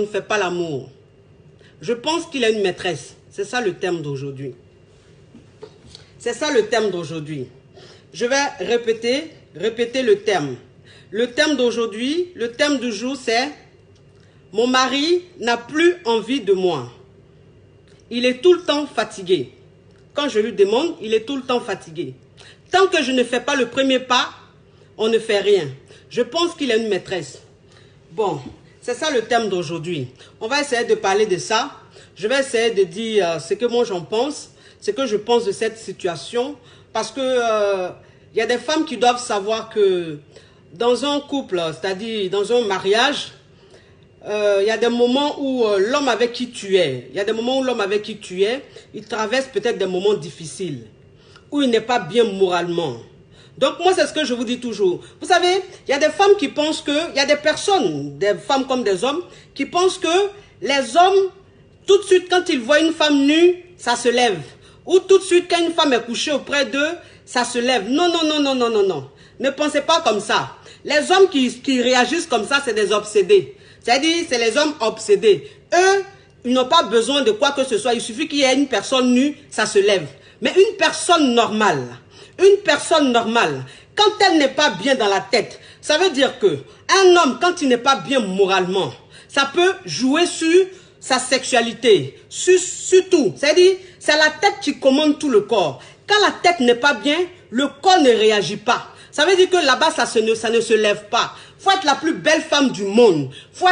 ne fait pas l'amour. Je pense qu'il a une maîtresse. C'est ça le thème d'aujourd'hui. C'est ça le thème d'aujourd'hui. Je vais répéter le thème. Le thème d'aujourd'hui, le thème du jour, c'est « Mon mari n'a plus envie de moi. Il est tout le temps fatigué. » Quand je lui demande, il est tout le temps fatigué. Tant que je ne fais pas le premier pas, on ne fait rien. Je pense qu'il a une maîtresse. Bon, c'est ça le thème d'aujourd'hui. On va essayer de parler de ça. Je vais essayer de dire ce que moi j'en pense, ce que je pense de cette situation. Parce que y a des femmes qui doivent savoir que dans un couple, c'est-à-dire dans un mariage, il y a des moments où l'homme avec qui tu es, il traverse peut-être des moments difficiles, où il n'est pas bien moralement. Donc moi, c'est ce que je vous dis toujours. Vous savez, il y a des femmes qui pensent que, il y a des personnes, des femmes comme des hommes, qui pensent que les hommes, tout de suite, quand ils voient une femme nue, ça se lève. Ou tout de suite, quand une femme est couchée auprès d'eux, ça se lève. Non, non, non, non, non, non, non. Ne pensez pas comme ça. Les hommes qui réagissent comme ça, c'est des obsédés. C'est-à-dire, c'est les hommes obsédés. Eux, ils n'ont pas besoin de quoi que ce soit. Il suffit qu'il y ait une personne nue, ça se lève. Mais une personne normale, quand elle n'est pas bien dans la tête, ça veut dire que un homme, quand il n'est pas bien moralement, ça peut jouer sur sa sexualité, sur tout. C'est-à-dire, c'est la tête qui commande tout le corps. Quand la tête n'est pas bien, le corps ne réagit pas. Ça veut dire que là-bas, ça ne se lève pas. Faut être la plus belle femme du monde. Faut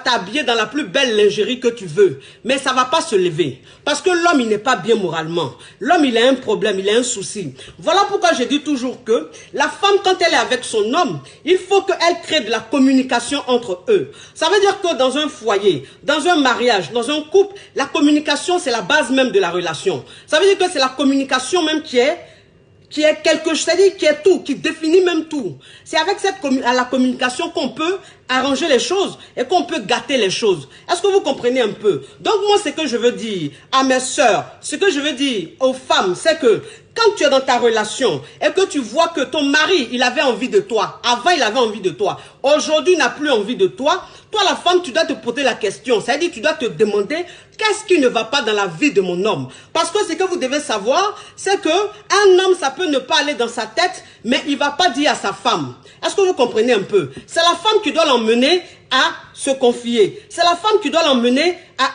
t'habiller dans la plus belle lingerie que tu veux. Mais ça ne va pas se lever. Parce que l'homme, il n'est pas bien moralement. L'homme, il a un problème, il a un souci. Voilà pourquoi je dis toujours que la femme, quand elle est avec son homme, il faut qu'elle crée de la communication entre eux. Ça veut dire que dans un foyer, dans un mariage, dans un couple, la communication, c'est la base même de la relation. Ça veut dire que c'est la communication même qui est quelque chose, c'est-à-dire qui est tout, qui définit même tout. C'est avec la communication qu'on peut arranger les choses et qu'on peut gâter les choses. Est-ce que vous comprenez un peu? Donc moi, ce que je veux dire à mes sœurs, ce que je veux dire aux femmes, c'est que quand tu es dans ta relation et que tu vois que ton mari, il avait envie de toi, avant il avait envie de toi, aujourd'hui il n'a plus envie de toi, toi la femme, tu dois te poser la question, c'est-à-dire tu dois te demander qu'est-ce qui ne va pas dans la vie de mon homme. Parce que ce que vous devez savoir, c'est que un homme, ça peut ne pas aller dans sa tête, mais il ne va pas dire à sa femme. Est-ce que vous comprenez un peu? C'est la femme qui doit l'emmener à se confier. C'est la femme qui doit l'emmener à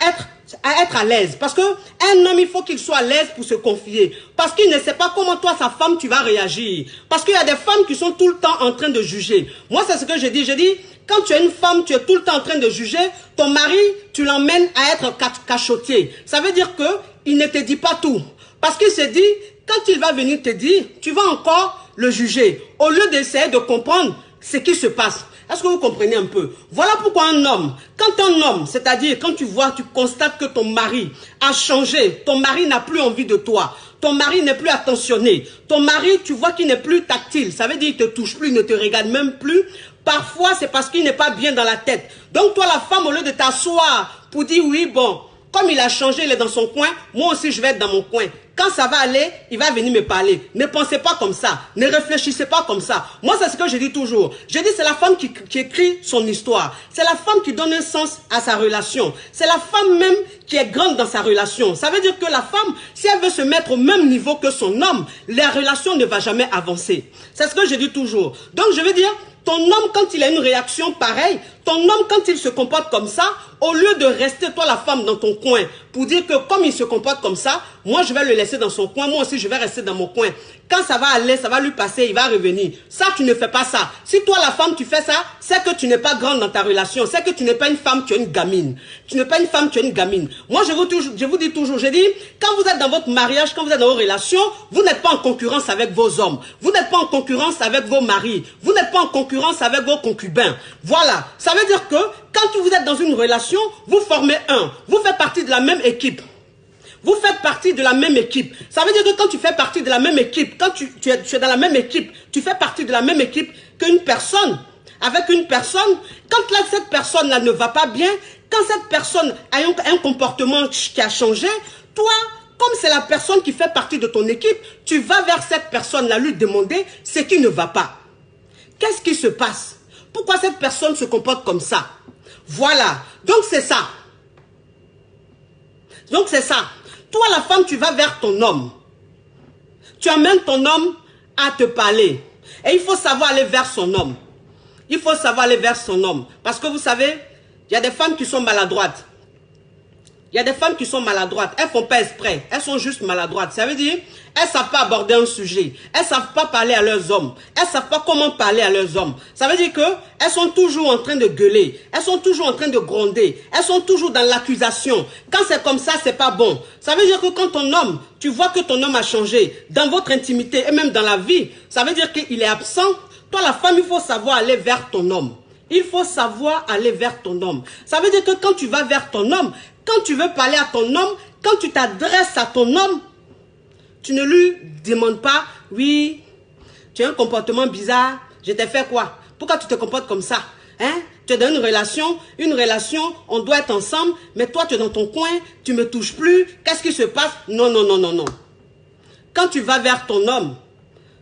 être à l'aise. Parce que un homme, il faut qu'il soit à l'aise pour se confier. Parce qu'il ne sait pas comment toi, sa femme, tu vas réagir. Parce qu'il y a des femmes qui sont tout le temps en train de juger. Moi, c'est ce que je dis. Je dis, quand tu es une femme, tu es tout le temps en train de juger, ton mari, tu l'emmènes à être cachotier. Ça veut dire que il ne te dit pas tout. Parce qu'il se dit, quand il va venir te dire, tu vas encore le juger. Au lieu d'essayer de comprendre ce qui se passe. Est-ce que vous comprenez un peu? Voilà pourquoi un homme, quand un homme, c'est-à-dire quand tu vois, tu constates que ton mari a changé, ton mari n'a plus envie de toi, ton mari n'est plus attentionné, ton mari, tu vois qu'il n'est plus tactile, ça veut dire qu'il ne te touche plus, il ne te regarde même plus. Parfois, c'est parce qu'il n'est pas bien dans la tête. Donc toi, la femme, au lieu de t'asseoir pour dire oui, bon, comme il a changé, il est dans son coin, moi aussi je vais être dans mon coin. Quand ça va aller, il va venir me parler. Ne pensez pas comme ça. Ne réfléchissez pas comme ça. Moi, c'est ce que je dis toujours. Je dis, c'est la femme qui écrit son histoire. C'est la femme qui donne un sens à sa relation. C'est la femme même qui est grande dans sa relation. Ça veut dire que la femme, si elle veut se mettre au même niveau que son homme, la relation ne va jamais avancer. C'est ce que je dis toujours. Donc, je veux dire, ton homme, quand il a une réaction pareille, ton homme, quand il se comporte comme ça, au lieu de rester, toi la femme, dans ton coin, pour dire que comme il se comporte comme ça, moi je vais le laisser dans son coin, moi aussi je vais rester dans mon coin. Quand ça va aller, ça va lui passer, il va revenir. Ça, tu ne fais pas ça. Si toi la femme, tu fais ça, c'est que tu n'es pas grande dans ta relation. C'est que tu n'es pas une femme, tu es une gamine. Tu n'es pas une femme, tu es une gamine. Moi, je vous dis toujours, je dis, quand vous êtes dans votre mariage, quand vous êtes dans vos relations, vous n'êtes pas en concurrence avec vos hommes. Vous n'êtes pas en concurrence avec vos maris. Vous n'êtes pas en concurrence avec vos concubins. Voilà. Ça veut dire que quand vous êtes dans une relation, vous formez un. Vous faites partie de la même équipe. Vous faites partie de la même équipe. Ça veut dire que quand tu fais partie de la même équipe, quand tu es dans la même équipe, tu fais partie de la même équipe qu'une personne. Avec une personne, quand là, cette personne-là ne va pas bien, quand cette personne a un comportement qui a changé, toi, comme c'est la personne qui fait partie de ton équipe, tu vas vers cette personne-là lui demander ce qui ne va pas. Qu'est-ce qui se passe? Pourquoi cette personne se comporte comme ça? Voilà. Donc c'est ça. Donc c'est ça. Toi la femme, tu vas vers ton homme. Tu amènes ton homme à te parler. Et il faut savoir aller vers son homme. Il faut savoir aller vers son homme. Parce que vous savez, il y a des femmes qui sont maladroites. Il y a des femmes qui sont maladroites. Elles ne font pas exprès. Elles sont juste maladroites. Ça veut dire, elles ne savent pas aborder un sujet. Elles ne savent pas parler à leurs hommes. Elles ne savent pas comment parler à leurs hommes. Ça veut dire qu'elles sont toujours en train de gueuler. Elles sont toujours en train de gronder. Elles sont toujours dans l'accusation. Quand c'est comme ça, c'est pas bon. Ça veut dire que quand ton homme, tu vois que ton homme a changé dans votre intimité et même dans la vie, ça veut dire qu'il est absent. Toi, la femme, il faut savoir aller vers ton homme. Il faut savoir aller vers ton homme. Ça veut dire que quand tu vas vers ton homme, quand tu veux parler à ton homme, quand tu t'adresses à ton homme, tu ne lui demandes pas, oui, tu as un comportement bizarre, je t'ai fait quoi? Pourquoi tu te comportes comme ça? Hein? Tu es dans une relation, on doit être ensemble, mais toi tu es dans ton coin, tu ne me touches plus, qu'est-ce qui se passe? Non, non, non, non, non. Quand tu vas vers ton homme,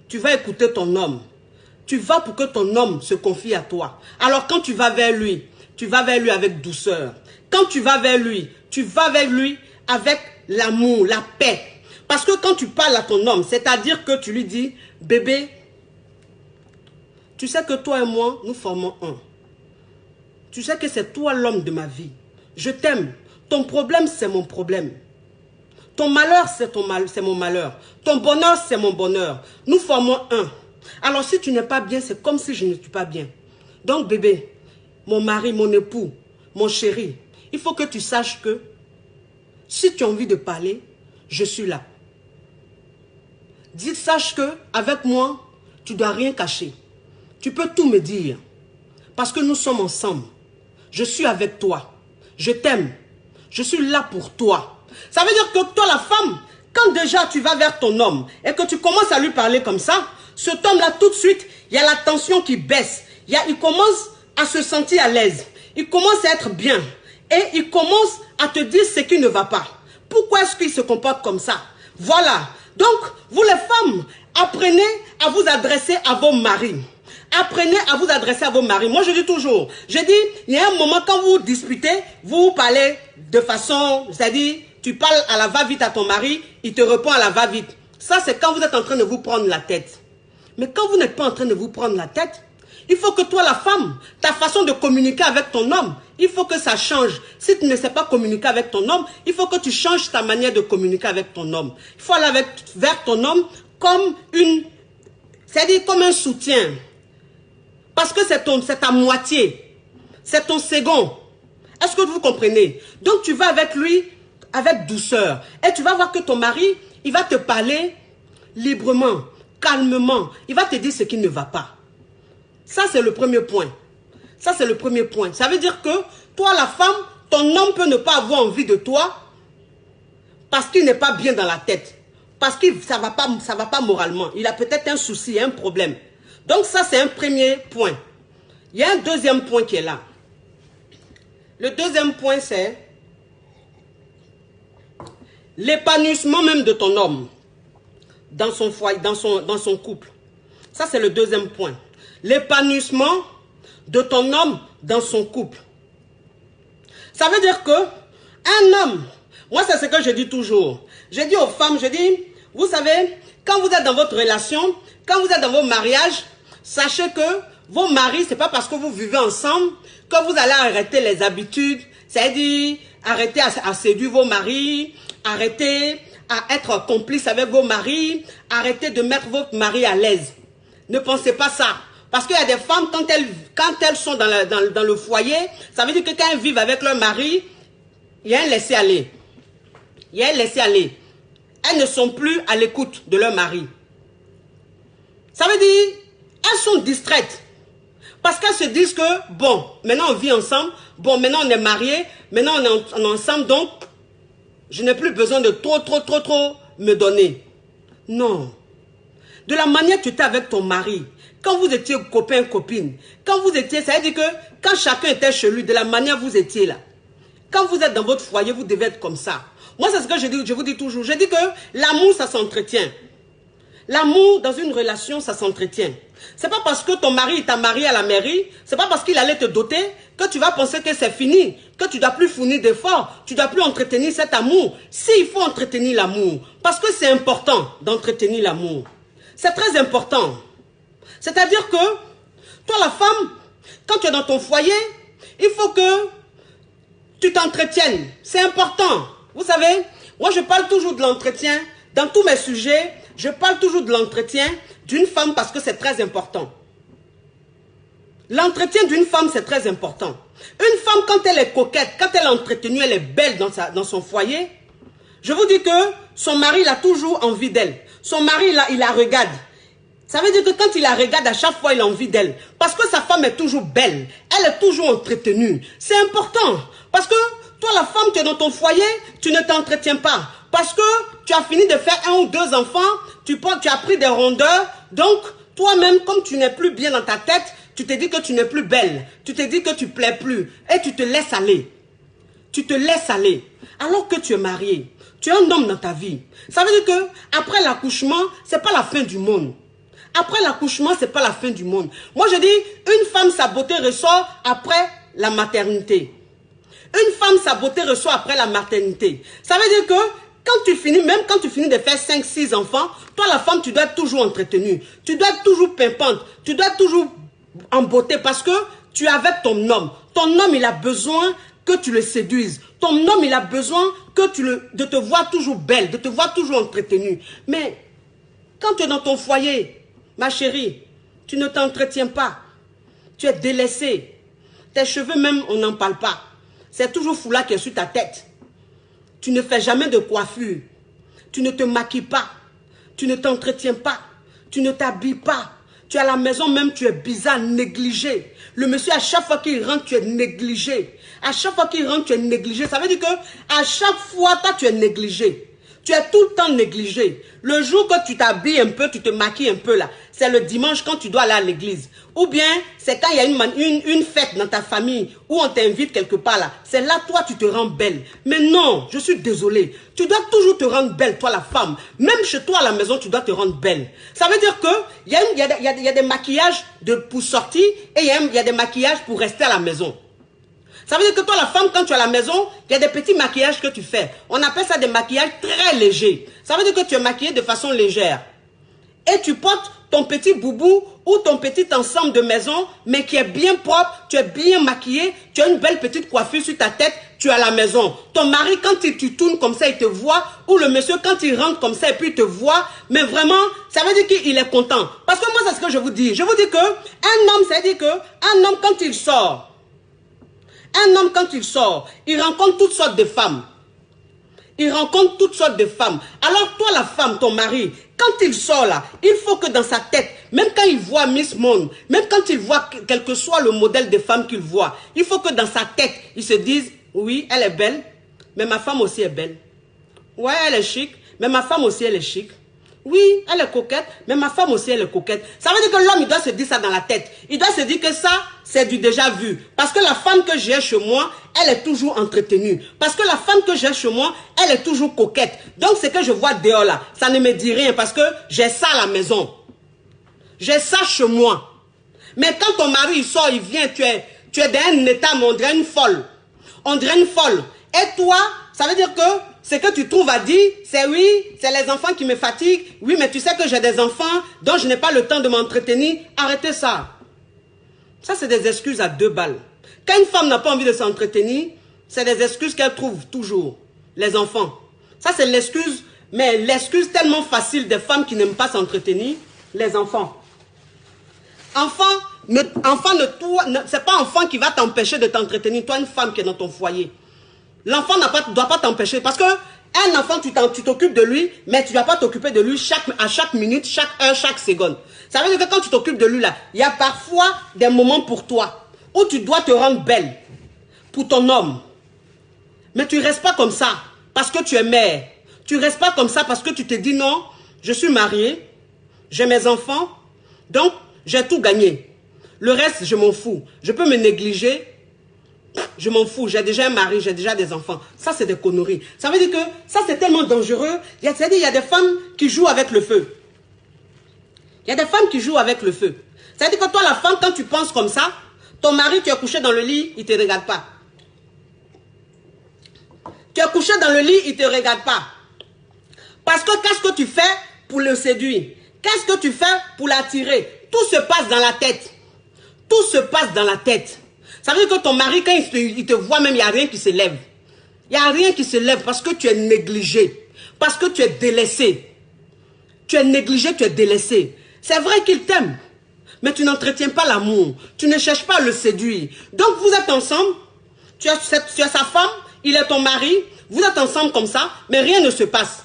tu vas écouter ton homme. Tu vas pour que ton homme se confie à toi. Alors quand tu vas vers lui avec douceur. Quand tu vas vers lui avec l'amour, la paix. Parce que quand tu parles à ton homme, c'est-à-dire que tu lui dis, bébé, tu sais que toi et moi, nous formons un. Tu sais que c'est toi l'homme de ma vie. Je t'aime. Ton problème, c'est mon problème. Ton malheur, c'est mon malheur. Ton bonheur, c'est mon bonheur. Nous formons un. Alors si tu n'es pas bien, c'est comme si je ne suis pas bien. Donc bébé, mon mari, mon époux, mon chéri, il faut que tu saches que si tu as envie de parler, je suis là. Sache que avec moi, tu ne dois rien cacher. Tu peux tout me dire. Parce que nous sommes ensemble. Je suis avec toi. Je t'aime. Je suis là pour toi. Ça veut dire que toi, la femme, quand déjà tu vas vers ton homme et que tu commences à lui parler comme ça, cet homme-là, tout de suite, il y a la tension qui baisse. Il commence à se sentir à l'aise. Il commence à être bien. Et il commence à te dire ce qui ne va pas. Pourquoi est-ce qu'il se comporte comme ça? Voilà. Donc, vous les femmes, apprenez à vous adresser à vos maris. Apprenez à vous adresser à vos maris. Moi, je dis toujours, il y a un moment quand vous disputez, vous parlez de façon, c'est-à-dire, tu parles à la va-vite à ton mari, il te répond à la va-vite. Ça, c'est quand vous êtes en train de vous prendre la tête. Mais quand vous n'êtes pas en train de vous prendre la tête, il faut que toi, la femme, ta façon de communiquer avec ton homme, il faut que ça change. Si tu ne sais pas communiquer avec ton homme, il faut que tu changes ta manière de communiquer avec ton homme. Il faut aller vers ton homme comme c'est-à-dire comme un soutien. Parce que c'est ta moitié. C'est ton second. Est-ce que vous comprenez? Donc tu vas avec lui avec douceur. Et tu vas voir que ton mari, il va te parler librement, calmement. Il va te dire ce qui ne va pas. Ça, c'est le premier point. Ça, c'est le premier point. Ça veut dire que toi, la femme, ton homme peut ne pas avoir envie de toi parce qu'il n'est pas bien dans la tête. Parce que ça va pas moralement. Il a peut-être un souci, un problème. Donc ça, c'est un premier point. Il y a un deuxième point qui est là. Le deuxième point, c'est l'épanouissement même de ton homme dans son foyer, dans son couple. Ça, c'est le deuxième point. L'épanouissement de ton homme dans son couple. Ça veut dire que un homme, moi c'est ce que je dis toujours. Je dis aux femmes, je dis, vous savez, quand vous êtes dans votre relation, quand vous êtes dans vos mariages, sachez que vos maris, c'est pas parce que vous vivez ensemble que vous allez arrêter les habitudes, c'est-à-dire arrêter à séduire vos maris, arrêter à être complice avec vos maris, arrêter de mettre votre mari à l'aise. Ne pensez pas ça. Parce qu'il y a des femmes, quand elles sont dans le foyer, ça veut dire que quand elles vivent avec leur mari, il y a un laisser-aller. Il y a un laisser-aller. Elles ne sont plus à l'écoute de leur mari. Ça veut dire, elles sont distraites. Parce qu'elles se disent que, bon, maintenant on vit ensemble, bon, maintenant on est mariés, maintenant on est ensemble, donc, je n'ai plus besoin de trop me donner. Non. De la manière que tu étais avec ton mari, quand vous étiez copain, copine, quand vous étiez, ça veut dire que quand chacun était chez lui, de la manière vous étiez là, quand vous êtes dans votre foyer, vous devez être comme ça. Moi, c'est ce que je vous dis toujours. Je dis que l'amour, ça s'entretient. L'amour dans une relation, ça s'entretient. C'est pas parce que ton mari t'a marié à la mairie, c'est pas parce qu'il allait te doter que tu vas penser que c'est fini, que tu dois plus fournir d'efforts, tu dois plus entretenir cet amour. Si, il faut entretenir l'amour, parce que c'est important d'entretenir l'amour. C'est très important. C'est-à-dire que, toi la femme, quand tu es dans ton foyer, il faut que tu t'entretiennes. C'est important. Vous savez, moi je parle toujours de l'entretien. Dans tous mes sujets, je parle toujours de l'entretien d'une femme parce que c'est très important. L'entretien d'une femme, c'est très important. Une femme, quand elle est coquette, quand elle est entretenue, elle est belle dans son foyer, je vous dis que son mari, il a toujours envie d'elle. Son mari, il la regarde. Ça veut dire que quand il la regarde, à chaque fois, il a envie d'elle. Parce que sa femme est toujours belle. Elle est toujours entretenue. C'est important. Parce que toi, la femme, tu es dans ton foyer, tu ne t'entretiens pas. Parce que tu as fini de faire 1 ou 2 enfants, tu as pris des rondeurs. Donc, toi-même, comme tu n'es plus bien dans ta tête, tu te dis que tu n'es plus belle. Tu te dis que tu ne plais plus. Et tu te laisses aller. Tu te laisses aller. Alors que tu es marié. Tu es un homme dans ta vie. Ça veut dire que après l'accouchement, ce n'est pas la fin du monde. Après l'accouchement, ce n'est pas la fin du monde. Moi, je dis, une femme, sa beauté ressort après la maternité. Une femme, sa beauté ressort après la maternité. Ça veut dire que quand tu finis, même quand tu finis de faire 5, 6 enfants, toi, la femme, tu dois être toujours entretenue. Tu dois être toujours pimpante. Tu dois être toujours en beauté parce que tu es avec ton homme. Ton homme, il a besoin que tu le séduises. Ton homme, il a besoin de te voir toujours belle, de te voir toujours entretenue. Mais quand tu es dans ton foyer, ma chérie, tu ne t'entretiens pas. Tu es délaissée. Tes cheveux même, on n'en parle pas. C'est toujours foulard qui est sur ta tête. Tu ne fais jamais de coiffure. Tu ne te maquilles pas. Tu ne t'entretiens pas. Tu ne t'habilles pas. Tu es à la maison même, tu es bizarre, négligé. Le monsieur, à chaque fois qu'il rentre, tu es négligé. À chaque fois qu'il rentre, tu es négligé. Ça veut dire que à chaque fois, toi, tu es négligé. Tu es tout le temps négligé. Le jour que tu t'habilles un peu, tu te maquilles un peu là, c'est le dimanche quand tu dois aller à l'église. Ou bien, c'est quand il y a une fête dans ta famille où on t'invite quelque part là. C'est là, toi, tu te rends belle. Mais non, je suis désolée. Tu dois toujours te rendre belle, toi la femme. Même chez toi à la maison, tu dois te rendre belle. Ça veut dire qu'il y a des maquillages pour sortir et il y a des maquillages pour rester à la maison. Ça veut dire que toi, la femme, quand tu es à la maison, il y a des petits maquillages que tu fais. On appelle ça des maquillages très légers. Ça veut dire que tu es maquillée de façon légère. Et tu portes ton petit boubou ou ton petit ensemble de maison, mais qui est bien propre, tu es bien maquillée, tu as une belle petite coiffure sur ta tête, tu es à la maison. Ton mari, quand tu tournes comme ça, il te voit, ou le monsieur, quand il rentre comme ça, et puis il te voit, mais vraiment, ça veut dire qu'il est content. Parce que moi, c'est ce que je vous dis. Je vous dis que un homme, ça veut dire que un homme, quand il sort, il rencontre toutes sortes de femmes. Il rencontre toutes sortes de femmes. Alors toi, la femme, ton mari, quand il sort là, il faut que dans sa tête, même quand il voit Miss Monde, même quand il voit quel que soit le modèle de femme qu'il voit, il faut que dans sa tête, il se dise, oui, elle est belle, mais ma femme aussi est belle. Ouais, elle est chic, mais ma femme aussi, elle est chic. Oui, elle est coquette, mais ma femme aussi, elle est coquette. Ça veut dire que l'homme, il doit se dire ça dans la tête. Il doit se dire que ça, c'est du déjà vu. Parce que la femme que j'ai chez moi, elle est toujours entretenue. Parce que la femme que j'ai chez moi, elle est toujours coquette. Donc, ce que je vois dehors là, ça ne me dit rien parce que j'ai ça à la maison. J'ai ça chez moi. Mais quand ton mari, il sort, il vient, tu es dans un état, mais on dirait une folle. On dirait une folle. Et toi, ça veut dire que ce que tu trouves à dire, c'est oui, c'est les enfants qui me fatiguent. Oui, mais tu sais que j'ai des enfants, donc je n'ai pas le temps de m'entretenir. Arrêtez ça. Ça, c'est des excuses à 2 balles. Quand une femme n'a pas envie de s'entretenir, c'est des excuses qu'elle trouve toujours. Les enfants. Ça, c'est l'excuse, mais l'excuse tellement facile des femmes qui n'aiment pas s'entretenir, les enfants. C'est pas enfant qui va t'empêcher de t'entretenir, toi, une femme qui est dans ton foyer. L'enfant ne doit pas t'empêcher. Parce qu'un enfant, tu t'occupes de lui, mais tu ne dois pas t'occuper de lui à chaque minute, chaque heure, chaque seconde. Ça veut dire que quand tu t'occupes de lui, là, il y a parfois des moments pour toi où tu dois te rendre belle pour ton homme. Mais tu ne restes pas comme ça parce que tu es mère. Tu ne restes pas comme ça parce que tu te dis non, je suis mariée, j'ai mes enfants, donc j'ai tout gagné. Le reste, je m'en fous. Je peux me négliger. Je m'en fous, j'ai déjà un mari, j'ai déjà des enfants. Ça, c'est des conneries. Ça veut dire que ça, c'est tellement dangereux. Il y a des femmes qui jouent avec le feu. Il y a des femmes qui jouent avec le feu. C'est-à-dire que toi, la femme, quand tu penses comme ça, ton mari, tu es couché dans le lit, il ne te regarde pas. Tu es couché dans le lit, il ne te regarde pas. Parce que qu'est-ce que tu fais pour le séduire? Qu'est-ce que tu fais pour l'attirer? Tout se passe dans la tête. Tout se passe dans la tête. Ça veut dire que ton mari, quand il te voit même, il n'y a rien qui se lève. Il n'y a rien qui se lève parce que tu es négligé. Parce que tu es délaissé. Tu es négligé, tu es délaissé. C'est vrai qu'il t'aime. Mais tu n'entretiens pas l'amour. Tu ne cherches pas à le séduire. Donc vous êtes ensemble. Tu as sa femme, il est ton mari. Vous êtes ensemble comme ça, mais rien ne se passe.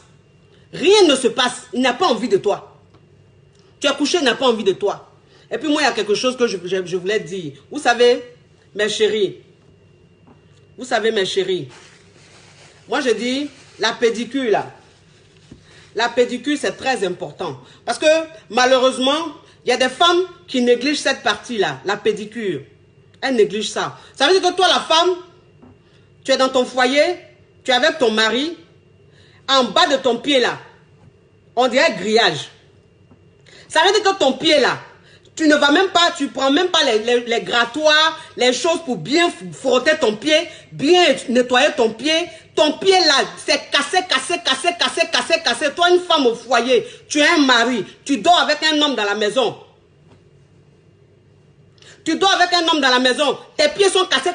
Rien ne se passe. Il n'a pas envie de toi. Tu as couché, il n'a pas envie de toi. Et puis moi, il y a quelque chose que je voulais dire. Vous savez, mes chéris. Vous savez, mes chéris. Moi, je dis, la pédicure, là. La pédicure, c'est très important. Parce que, malheureusement, il y a des femmes qui négligent cette partie-là, la pédicure. Elles négligent ça. Ça veut dire que toi, la femme, tu es dans ton foyer, tu es avec ton mari, en bas de ton pied, là, on dirait grillage. Ça veut dire que ton pied, là, tu ne vas même pas, tu prends même pas les grattoirs, les choses pour bien frotter ton pied, bien nettoyer ton pied. Ton pied là, c'est cassé. Toi, une femme au foyer, tu es un mari, tu dors avec un homme dans la maison. Tu dors avec un homme dans la maison, tes pieds sont cassés.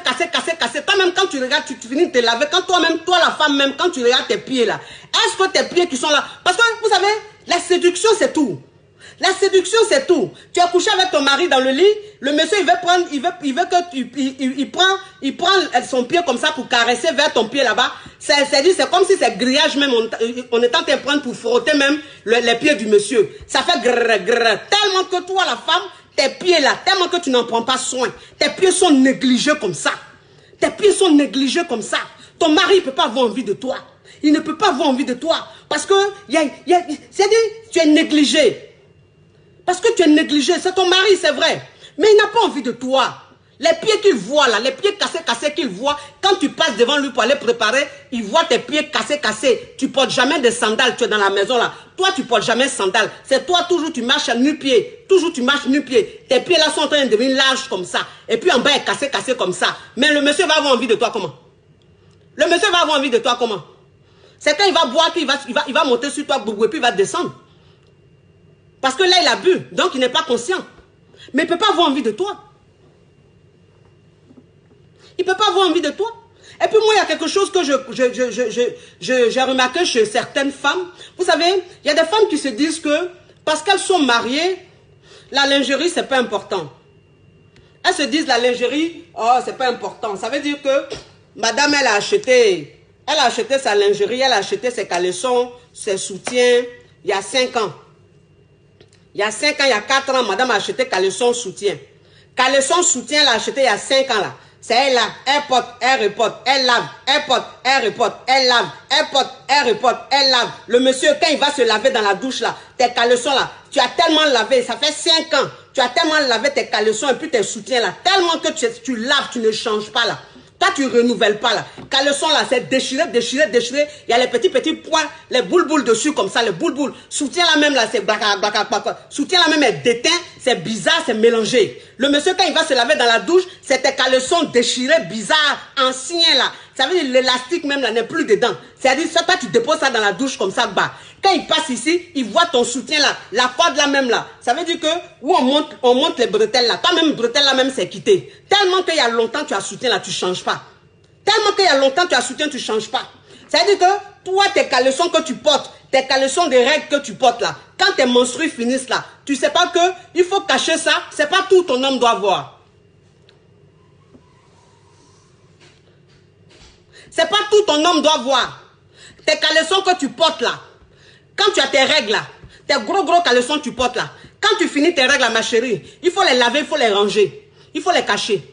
Toi-même, quand tu regardes, tu finis de te laver. Quand toi-même, toi la femme même, quand tu regardes tes pieds là, est-ce que tes pieds qui sont là? Parce que vous savez, la séduction c'est tout. La séduction, c'est tout. Tu as couché avec ton mari dans le lit, le monsieur, il veut que il prend son pied comme ça pour caresser vers ton pied là-bas. C'est comme si c'est grillage même, on est en train de prendre pour frotter même les pieds du monsieur. Ça fait grrr. Tellement que toi, la femme, tes pieds là, tellement que tu n'en prends pas soin. Tes pieds sont négligés comme ça. Tes pieds sont négligés comme ça. Ton mari ne peut pas avoir envie de toi. Il ne peut pas avoir envie de toi. Parce que, c'est-à-dire, tu es négligé. Parce que tu es négligé, c'est ton mari, c'est vrai. Mais il n'a pas envie de toi. Les pieds qu'il voit là, les pieds cassés qu'il voit, quand tu passes devant lui pour aller préparer, il voit tes pieds cassés. Tu portes jamais de sandales, tu es dans la maison là. Toi, tu portes jamais de sandales. C'est toi, toujours tu marches à nu-pied. Toujours tu marches nu-pied. Tes pieds là sont en train de devenir larges comme ça. Et puis en bas, est cassé comme ça. Mais le monsieur va avoir envie de toi comment? Le monsieur va avoir envie de toi comment? C'est quand il va boire qu'il va monter sur toi, et puis il va descendre. Parce que là, il a bu, donc il n'est pas conscient. Mais il ne peut pas avoir envie de toi. Il ne peut pas avoir envie de toi. Et puis moi, il y a quelque chose que j'ai remarqué chez certaines femmes. Vous savez, il y a des femmes qui se disent que parce qu'elles sont mariées, la lingerie, ce n'est pas important. Elles se disent la lingerie, oh, c'est pas important. Ça veut dire que madame, elle a acheté sa lingerie, elle a acheté ses caleçons, ses soutiens, il y a 5 ans. Il y a 5 ans, il y a 4 ans, madame a acheté caleçon soutien. Caleçon soutien, elle a acheté il y a 5 ans là. C'est elle là, elle porte, elle reporte, elle lave, elle porte, elle reporte, elle lave, elle porte, elle reporte, elle lave. Le monsieur, quand il va se laver dans la douche là, tes caleçons là, tu as tellement lavé, ça fait 5 ans, tu as tellement lavé tes caleçons et puis tes soutiens là, tellement que tu laves, tu ne changes pas là. Toi, tu ne renouvelles pas là. Caleçon là, c'est déchiré. Il y a les petits points, les boules dessus comme ça, les boules. Soutien là même là, c'est soutien là même est déteint, c'est bizarre, c'est mélangé. Le monsieur, quand il va se laver dans la douche, c'est tes caleçons déchirés, bizarres, anciens là. Ça veut dire l'élastique même là n'est plus dedans. C'est-à-dire, toi, tu déposes ça dans la douche comme ça, bas. Quand il passe ici, il voit ton soutien là, la corde là même là. Ça veut dire que, où on monte les bretelles là. Toi-même, bretelles là même, c'est quitté. Tellement qu'il y a longtemps, tu as soutien là, tu ne changes pas. Tellement qu'il y a longtemps, tu as soutien, tu ne changes pas. Ça veut dire que, toi, tes caleçons que tu portes, tes caleçons des règles que tu portes là, quand tes menstrues finissent là, tu sais pas que, il faut cacher ça, c'est pas tout ton homme doit voir. C'est pas tout ton homme doit voir. Tes caleçons que tu portes là, quand tu as tes règles là, tes gros caleçons que tu portes là, quand tu finis tes règles là, ma chérie, il faut les laver, il faut les ranger. Il faut les cacher.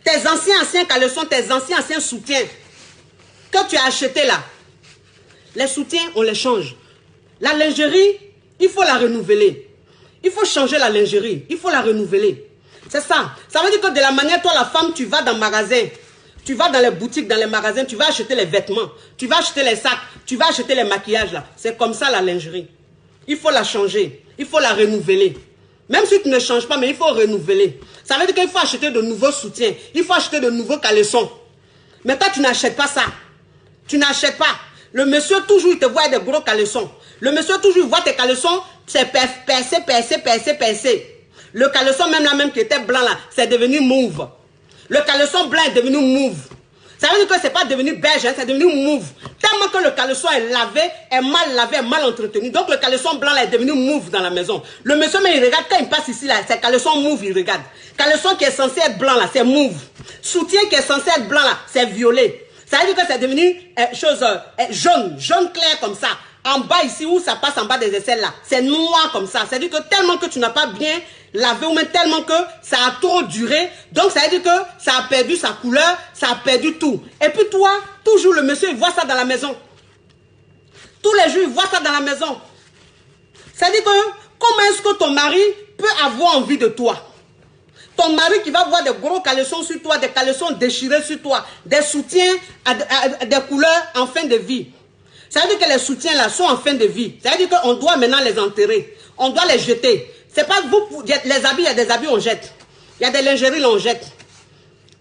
Tes anciens caleçons, tes anciens soutiens que tu as achetés là, les soutiens, on les change. La lingerie, il faut la renouveler. Il faut changer la lingerie, il faut la renouveler. C'est ça. Ça veut dire que de la manière, toi la femme, tu vas dans le magasin, tu vas dans les boutiques, dans les magasins, tu vas acheter les vêtements, tu vas acheter les sacs, tu vas acheter les maquillages là. C'est comme ça la lingerie. il faut la changer. Il faut la renouveler. Même si tu ne changes pas, mais il faut renouveler. Ça veut dire qu'il faut acheter de nouveaux soutiens. Il faut acheter de nouveaux caleçons. Mais toi, tu n'achètes pas ça. Tu n'achètes pas. Le monsieur, toujours, il te voit des gros caleçons. Le monsieur, toujours, il voit tes caleçons, c'est percé. Le caleçon, même là, même qui était blanc là, c'est devenu mauve. Le caleçon blanc est devenu mauve. Ça veut dire que c'est pas devenu beige, hein, c'est devenu mauve. Tellement que le caleçon est lavé, est mal entretenu. Donc le caleçon blanc là est devenu mauve dans la maison. Le monsieur, mais il regarde, quand il passe ici là, c'est caleçon mauve, il regarde. Caleçon qui est censé être blanc là, c'est mauve. Soutien qui est censé être blanc là, c'est violet. Ça veut dire que c'est devenu jaune clair comme ça. En bas ici où ça passe en bas des aisselles là, c'est noir comme ça. C'est-à-dire que tellement que tu n'as pas bien lavé ou même tellement que ça a trop duré. Donc ça veut dire que ça a perdu sa couleur, ça a perdu tout. Et puis toi, toujours le monsieur, il voit ça dans la maison. Tous les jours, il voit ça dans la maison. C'est-à-dire que comment est-ce que ton mari peut avoir envie de toi? Ton mari qui va voir des gros caleçons sur toi, des caleçons déchirés sur toi, des soutiens à des couleurs en fin de vie. Ça veut dire que les soutiens là sont en fin de vie. Ça veut dire qu'on doit maintenant les enterrer. On doit les jeter. C'est pas vous, les habits, il y a des habits on jette. Il y a des lingeries là on jette.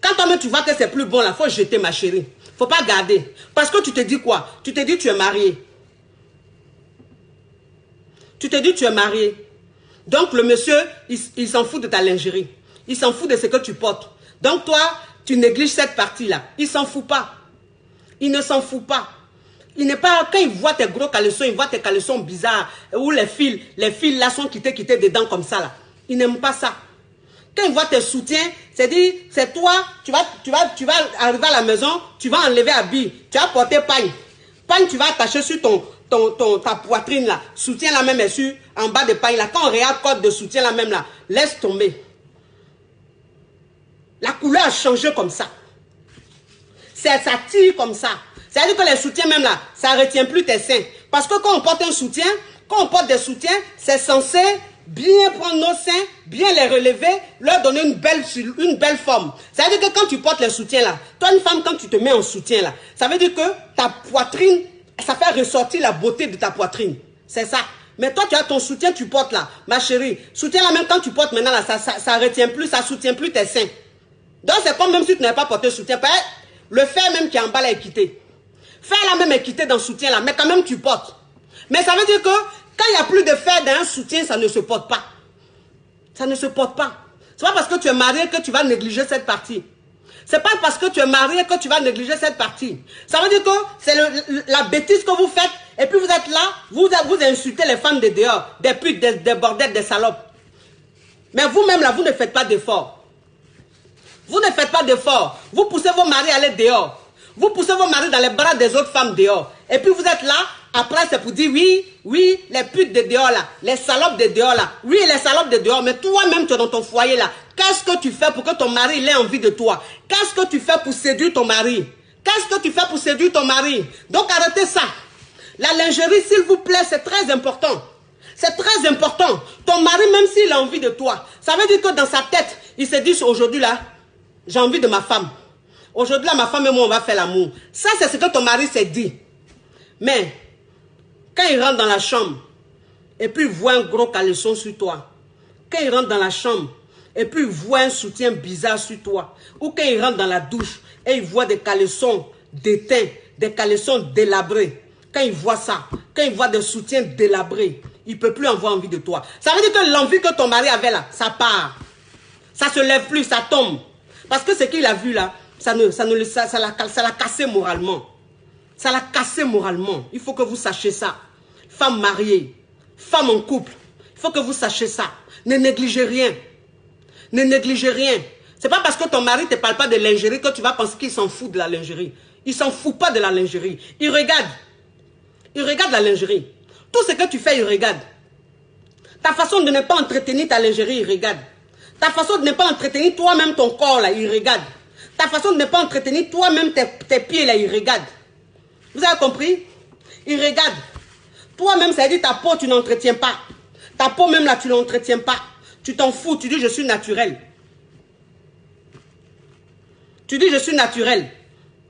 Quand toi-même tu vois que c'est plus bon là, faut jeter ma chérie. Faut pas garder. Parce que tu te dis quoi? Tu te dis tu es marié. Tu te dis tu es marié. Donc le monsieur, il s'en fout de ta lingerie. Il s'en fout de ce que tu portes. Donc toi, tu négliges cette partie-là. Il s'en fout pas. Il ne s'en fout pas. Il n'est pas, quand il voit tes gros caleçons, il voit tes caleçons bizarres, où les fils là sont quittés dedans comme ça là. Il n'aime pas ça. Quand il voit tes soutiens, c'est dit, c'est toi, tu vas arriver à la maison, tu vas enlever habit, tu vas porter paille. Paille, tu vas attacher sur ta poitrine là. Soutien là même est sur, en bas de paille là. Quand on regarde code de soutien là même là, laisse tomber. La couleur a changé comme ça. Ça tire comme ça. C'est-à-dire que les soutiens même là, ça ne retient plus tes seins. Parce que quand on porte un soutien, quand on porte des soutiens, c'est censé bien prendre nos seins, bien les relever, leur donner une belle forme. Ça veut dire que quand tu portes les soutiens là, toi une femme quand tu te mets en soutien là, ça veut dire que ta poitrine, ça fait ressortir la beauté de ta poitrine. C'est ça. Mais toi tu as ton soutien, tu portes là, ma chérie. Soutien là même quand tu portes maintenant là, ça retient plus, ça soutient plus tes seins. Donc c'est comme même si tu n'avais pas porté soutien. Le fer même qui est en bas là est quitté. Fer là même est quitté dans le soutien là, mais quand même tu portes. Mais ça veut dire que quand il n'y a plus de fer dans un soutien, ça ne se porte pas. Ça ne se porte pas. C'est pas parce que tu es marié que tu vas négliger cette partie. C'est pas parce que tu es marié que tu vas négliger cette partie. Ça veut dire que c'est la bêtise que vous faites, et puis vous êtes là, vous insultez les femmes de dehors, des putes, des bordels, des salopes. Mais vous-même là, vous ne faites pas d'efforts. Vous ne faites pas d'efforts. Vous poussez vos maris à aller dehors. Vous poussez vos maris dans les bras des autres femmes dehors. Et puis vous êtes là, après c'est pour dire oui, les putes de dehors là, les salopes de dehors là, oui, les salopes de dehors, mais toi-même tu es dans ton foyer là. Qu'est-ce que tu fais pour que ton mari il ait envie de toi? Qu'est-ce que tu fais pour séduire ton mari? Qu'est-ce que tu fais pour séduire ton mari? Donc arrêtez ça. La lingerie, s'il vous plaît, c'est très important. C'est très important. Ton mari, même s'il a envie de toi, ça veut dire que dans sa tête, il se dit aujourd'hui là, j'ai envie de ma femme. Aujourd'hui, là, ma femme et moi, on va faire l'amour. Ça, c'est ce que ton mari s'est dit. Mais, quand il rentre dans la chambre, et puis il voit un gros caleçon sur toi, quand il rentre dans la chambre, et puis il voit un soutien bizarre sur toi, ou quand il rentre dans la douche, et il voit des caleçons déteints, des caleçons délabrés, quand il voit ça, quand il voit des soutiens délabrés, il ne peut plus avoir envie de toi. Ça veut dire que l'envie que ton mari avait là, ça part. Ça ne se lève plus, ça tombe. Parce que ce qu'il a vu là, ça l'a cassé moralement. Ça l'a cassé moralement. Il faut que vous sachiez ça. Femme mariée, femme en couple, il faut que vous sachiez ça. Ne négligez rien. Ne négligez rien. C'est pas parce que ton mari ne te parle pas de lingerie que tu vas penser qu'il s'en fout de la lingerie. Il s'en fout pas de la lingerie. Il regarde. Il regarde la lingerie. Tout ce que tu fais, il regarde. Ta façon de ne pas entretenir ta lingerie, il regarde. Ta façon de ne pas entretenir toi-même ton corps, là, il regarde. Ta façon de ne pas entretenir toi-même tes pieds, là, il regarde. Vous avez compris? Il regarde. Toi-même, ça veut dire ta peau, tu n'entretiens pas. Ta peau même, là, tu ne l'entretiens pas. Tu t'en fous, tu dis je suis naturel. Tu dis je suis naturel.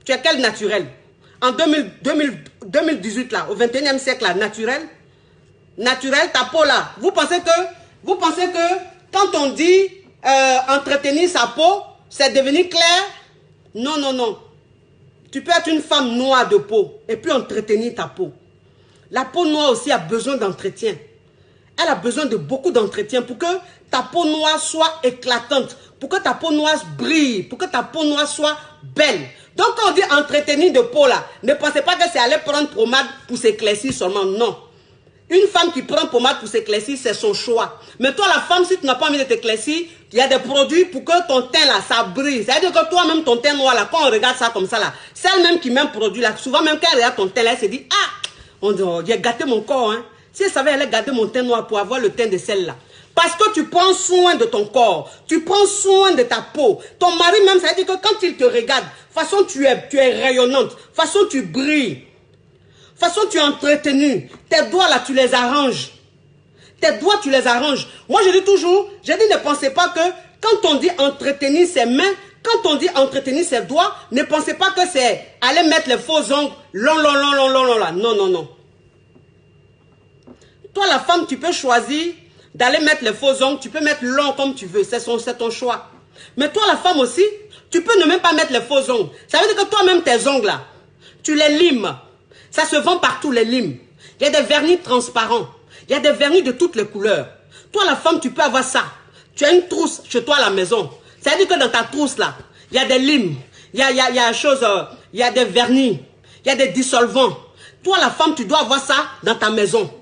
Tu es quel naturel? En 2018, là, au 21e siècle, là, naturel? naturelle, ta peau là. Vous pensez que quand on dit entretenir sa peau, c'est devenir clair? Non, non, non. Tu peux être une femme noire de peau et puis entretenir ta peau. La peau noire aussi a besoin d'entretien. Elle a besoin de beaucoup d'entretien pour que ta peau noire soit éclatante, pour que ta peau noire brille, pour que ta peau noire soit belle. Donc quand on dit entretenir de peau là, ne pensez pas que c'est aller prendre pommade pour s'éclaircir seulement, non. Une femme qui prend pommade pour s'éclaircir, c'est son choix. Mais toi la femme, si tu n'as pas envie de t'éclaircir, il y a des produits pour que ton teint là, ça brille. C'est-à-dire que toi-même, ton teint noir là, quand on regarde ça comme ça là, c'est elle-même qui met un produit là, souvent même quand elle regarde ton teint là, elle se dit, ah, on dit, oh, j'ai gâté mon corps, hein. Si elle savait, elle a gardé mon teint noir pour avoir le teint de celle-là. Parce que tu prends soin de ton corps, tu prends soin de ta peau. Ton mari même, ça veut dire que quand il te regarde, façon tu es rayonnante, façon tu brilles, façon tu es entretenue. Tes doigts là, tu les arranges. Tes doigts, tu les arranges. Moi, je dis toujours, ne pensez pas que quand on dit entretenir ses mains, quand on dit entretenir ses doigts, ne pensez pas que c'est aller mettre les faux ongles long là. Non, non, non. Toi, la femme, tu peux choisir d'aller mettre les faux ongles, tu peux mettre long comme tu veux, c'est ton choix. Mais toi, la femme aussi, tu peux ne même pas mettre les faux ongles. Ça veut dire que toi-même, tes ongles là, tu les limes. Ça se vend partout, les limes. Il y a des vernis transparents. Il y a des vernis de toutes les couleurs. Toi, la femme, tu peux avoir ça. Tu as une trousse chez toi à la maison. Ça veut dire que dans ta trousse là, il y a des limes, il y a des vernis, il y a des dissolvants. Toi, la femme, tu dois avoir ça dans ta maison.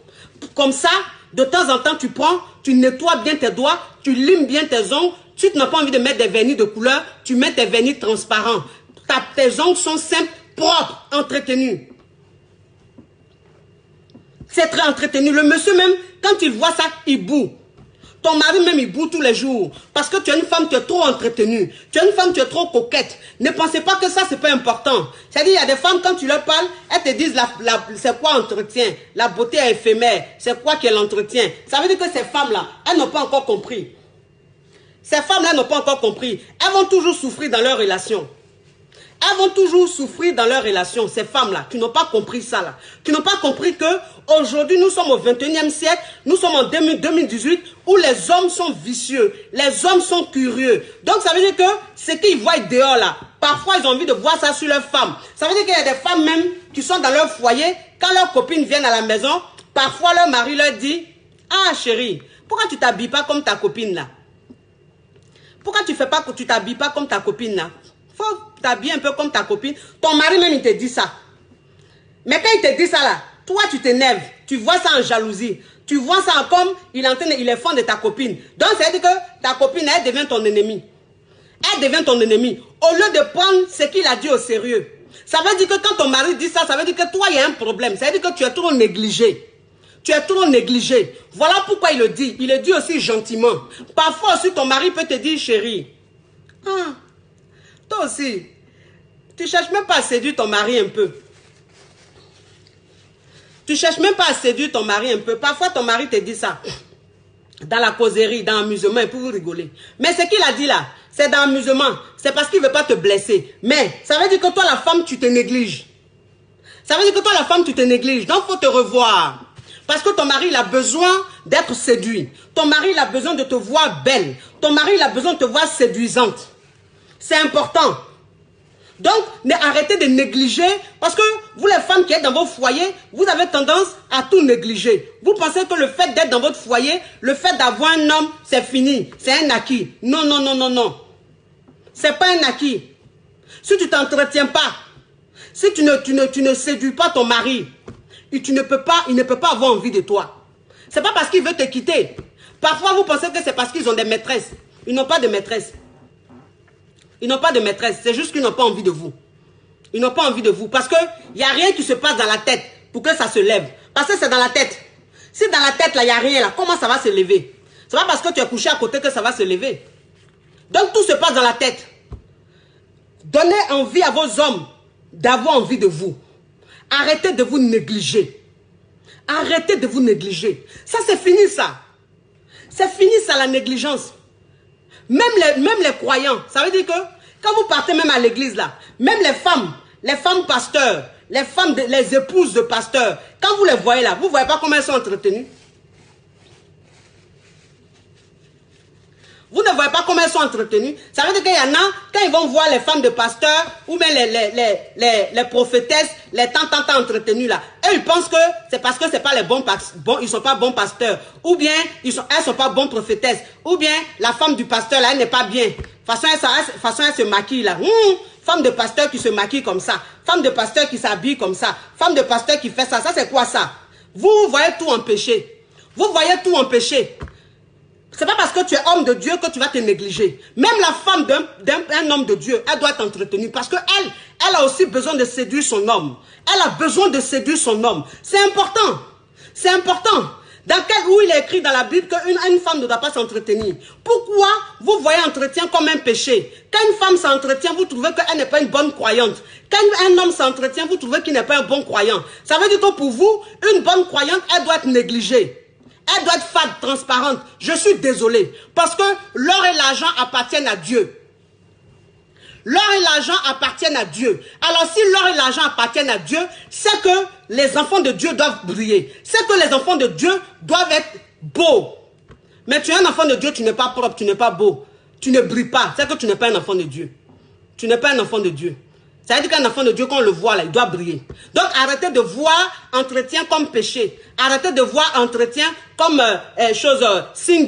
Comme ça, de temps en temps, tu prends, tu nettoies bien tes doigts, tu limes bien tes ongles. Si tu n'as pas envie de mettre des vernis de couleur, tu mets tes vernis transparents. Tes ongles sont simples, propres, entretenus. C'est très entretenu. Le monsieur même, quand il voit ça, il boue. Ton mari même, il boue tous les jours. Parce que tu es une femme, tu es trop entretenue. Tu es une femme, tu es trop coquette. Ne pensez pas que ça, c'est pas important. C'est-à-dire, il y a des femmes, quand tu leur parles, elles te disent, c'est quoi entretien? La beauté est éphémère. C'est quoi qu'elle entretient? Ça veut dire que ces femmes-là, elles n'ont pas encore compris. Ces femmes-là n'ont pas encore compris. Elles vont toujours souffrir dans leur relation. Elles vont toujours souffrir dans leur relation, ces femmes-là, qui n'ont pas compris ça, là. Qui n'ont pas compris que aujourd'hui nous sommes au 21e siècle, nous sommes en 2018, où les hommes sont vicieux, les hommes sont curieux. Donc ça veut dire que ce qu'ils voient dehors, là, parfois ils ont envie de voir ça sur leurs femmes. Ça veut dire qu'il y a des femmes même qui sont dans leur foyer, quand leurs copines viennent à la maison, parfois leur mari leur dit, ah chérie, pourquoi tu t'habilles pas comme ta copine, là? Pourquoi tu t'habilles pas comme ta copine, là? Faut t'habiller un peu comme ta copine. Ton mari même, il te dit ça. Mais quand il te dit ça là, toi tu t'énerves. Tu vois ça en jalousie. Tu vois ça comme il est fan de ta copine. Donc ça veut dire que ta copine, elle devient ton ennemi. Elle devient ton ennemi. Au lieu de prendre ce qu'il a dit au sérieux. Ça veut dire que quand ton mari dit ça, ça veut dire que toi, il y a un problème. Ça veut dire que tu es trop négligé. Tu es trop négligé. Voilà pourquoi il le dit. Il le dit aussi gentiment. Parfois aussi, ton mari peut te dire, chérie, ah, toi aussi, tu cherches même pas à séduire ton mari un peu. Tu cherches même pas à séduire ton mari un peu. Parfois, ton mari te dit ça. Dans la causerie, dans l'amusement, pour vous rigoler. Mais ce qu'il a dit là, c'est dans l'amusement. C'est parce qu'il ne veut pas te blesser. Mais ça veut dire que toi, la femme, tu te négliges. Ça veut dire que toi, la femme, tu te négliges. Donc, il faut te revoir. Parce que ton mari, il a besoin d'être séduit. Ton mari, il a besoin de te voir belle. Ton mari, il a besoin de te voir séduisante. C'est important. Donc, arrêtez de négliger. Parce que vous, les femmes qui êtes dans vos foyers, vous avez tendance à tout négliger. Vous pensez que le fait d'être dans votre foyer, le fait d'avoir un homme, c'est fini. C'est un acquis. Non, non, non, non, non. C'est pas un acquis. Si tu ne t'entretiens pas, si tu ne séduis pas ton mari, il ne peut pas avoir envie de toi. C'est pas parce qu'il veut te quitter. Parfois, vous pensez que c'est parce qu'ils ont des maîtresses. Ils n'ont pas de maîtresse. Ils n'ont pas de maîtresse. C'est juste qu'ils n'ont pas envie de vous. Ils n'ont pas envie de vous. Parce qu'il n'y a rien qui se passe dans la tête pour que ça se lève. Parce que c'est dans la tête. Si dans la tête, là, il n'y a rien, là, comment ça va se lever? C'est pas parce que tu es couché à côté que ça va se lever. Donc, tout se passe dans la tête. Donnez envie à vos hommes d'avoir envie de vous. Arrêtez de vous négliger. Arrêtez de vous négliger. Ça, c'est fini, ça. C'est fini, ça, la négligence. Même les croyants, ça veut dire que quand vous partez même à l'église là, même les femmes pasteurs, les épouses de pasteurs, quand vous les voyez là, vous ne voyez pas comment elles sont entretenues. Vous ne voyez pas comment elles sont entretenues. Ça veut dire qu'il y en a, quand ils vont voir les femmes de pasteurs, ou même les prophétesses, les tantes entretenues là, eux ils pensent que c'est parce que c'est pas les ils sont pas bons pasteurs, ou bien elles sont pas bons prophétesses, ou bien la femme du pasteur là, elle n'est pas bien. Façon elle se maquille là. Femme de pasteur qui se maquille comme ça, femme de pasteur qui s'habille comme ça, femme de pasteur qui fait ça, ça c'est quoi ça? Vous voyez tout en péché. Vous voyez tout en péché. C'est pas parce que tu es homme de Dieu que tu vas te négliger. Même la femme d'un homme de Dieu, elle doit être entretenue parce elle a aussi besoin de séduire son homme. Elle a besoin de séduire son homme. C'est important. C'est important. Où il est écrit dans la Bible qu'une femme ne doit pas s'entretenir. Pourquoi vous voyez entretien comme un péché? Quand une femme s'entretient, vous trouvez qu'elle n'est pas une bonne croyante. Quand un homme s'entretient, vous trouvez qu'il n'est pas un bon croyant. Ça veut dire que pour vous, une bonne croyante, elle doit être négligée. Elle doit être fade, transparente. Je suis désolé. Parce que l'or et l'argent appartiennent à Dieu. L'or et l'argent appartiennent à Dieu. Alors si l'or et l'argent appartiennent à Dieu, c'est que les enfants de Dieu doivent briller. C'est que les enfants de Dieu doivent être beaux. Mais tu es un enfant de Dieu, tu n'es pas propre, tu n'es pas beau. Tu ne brilles pas. C'est que tu n'es pas un enfant de Dieu. Tu n'es pas un enfant de Dieu. Ça veut dire qu'un enfant de Dieu, quand on le voit là, il doit briller. Donc arrêtez de voir entretien comme péché. Arrêtez de voir entretien comme signe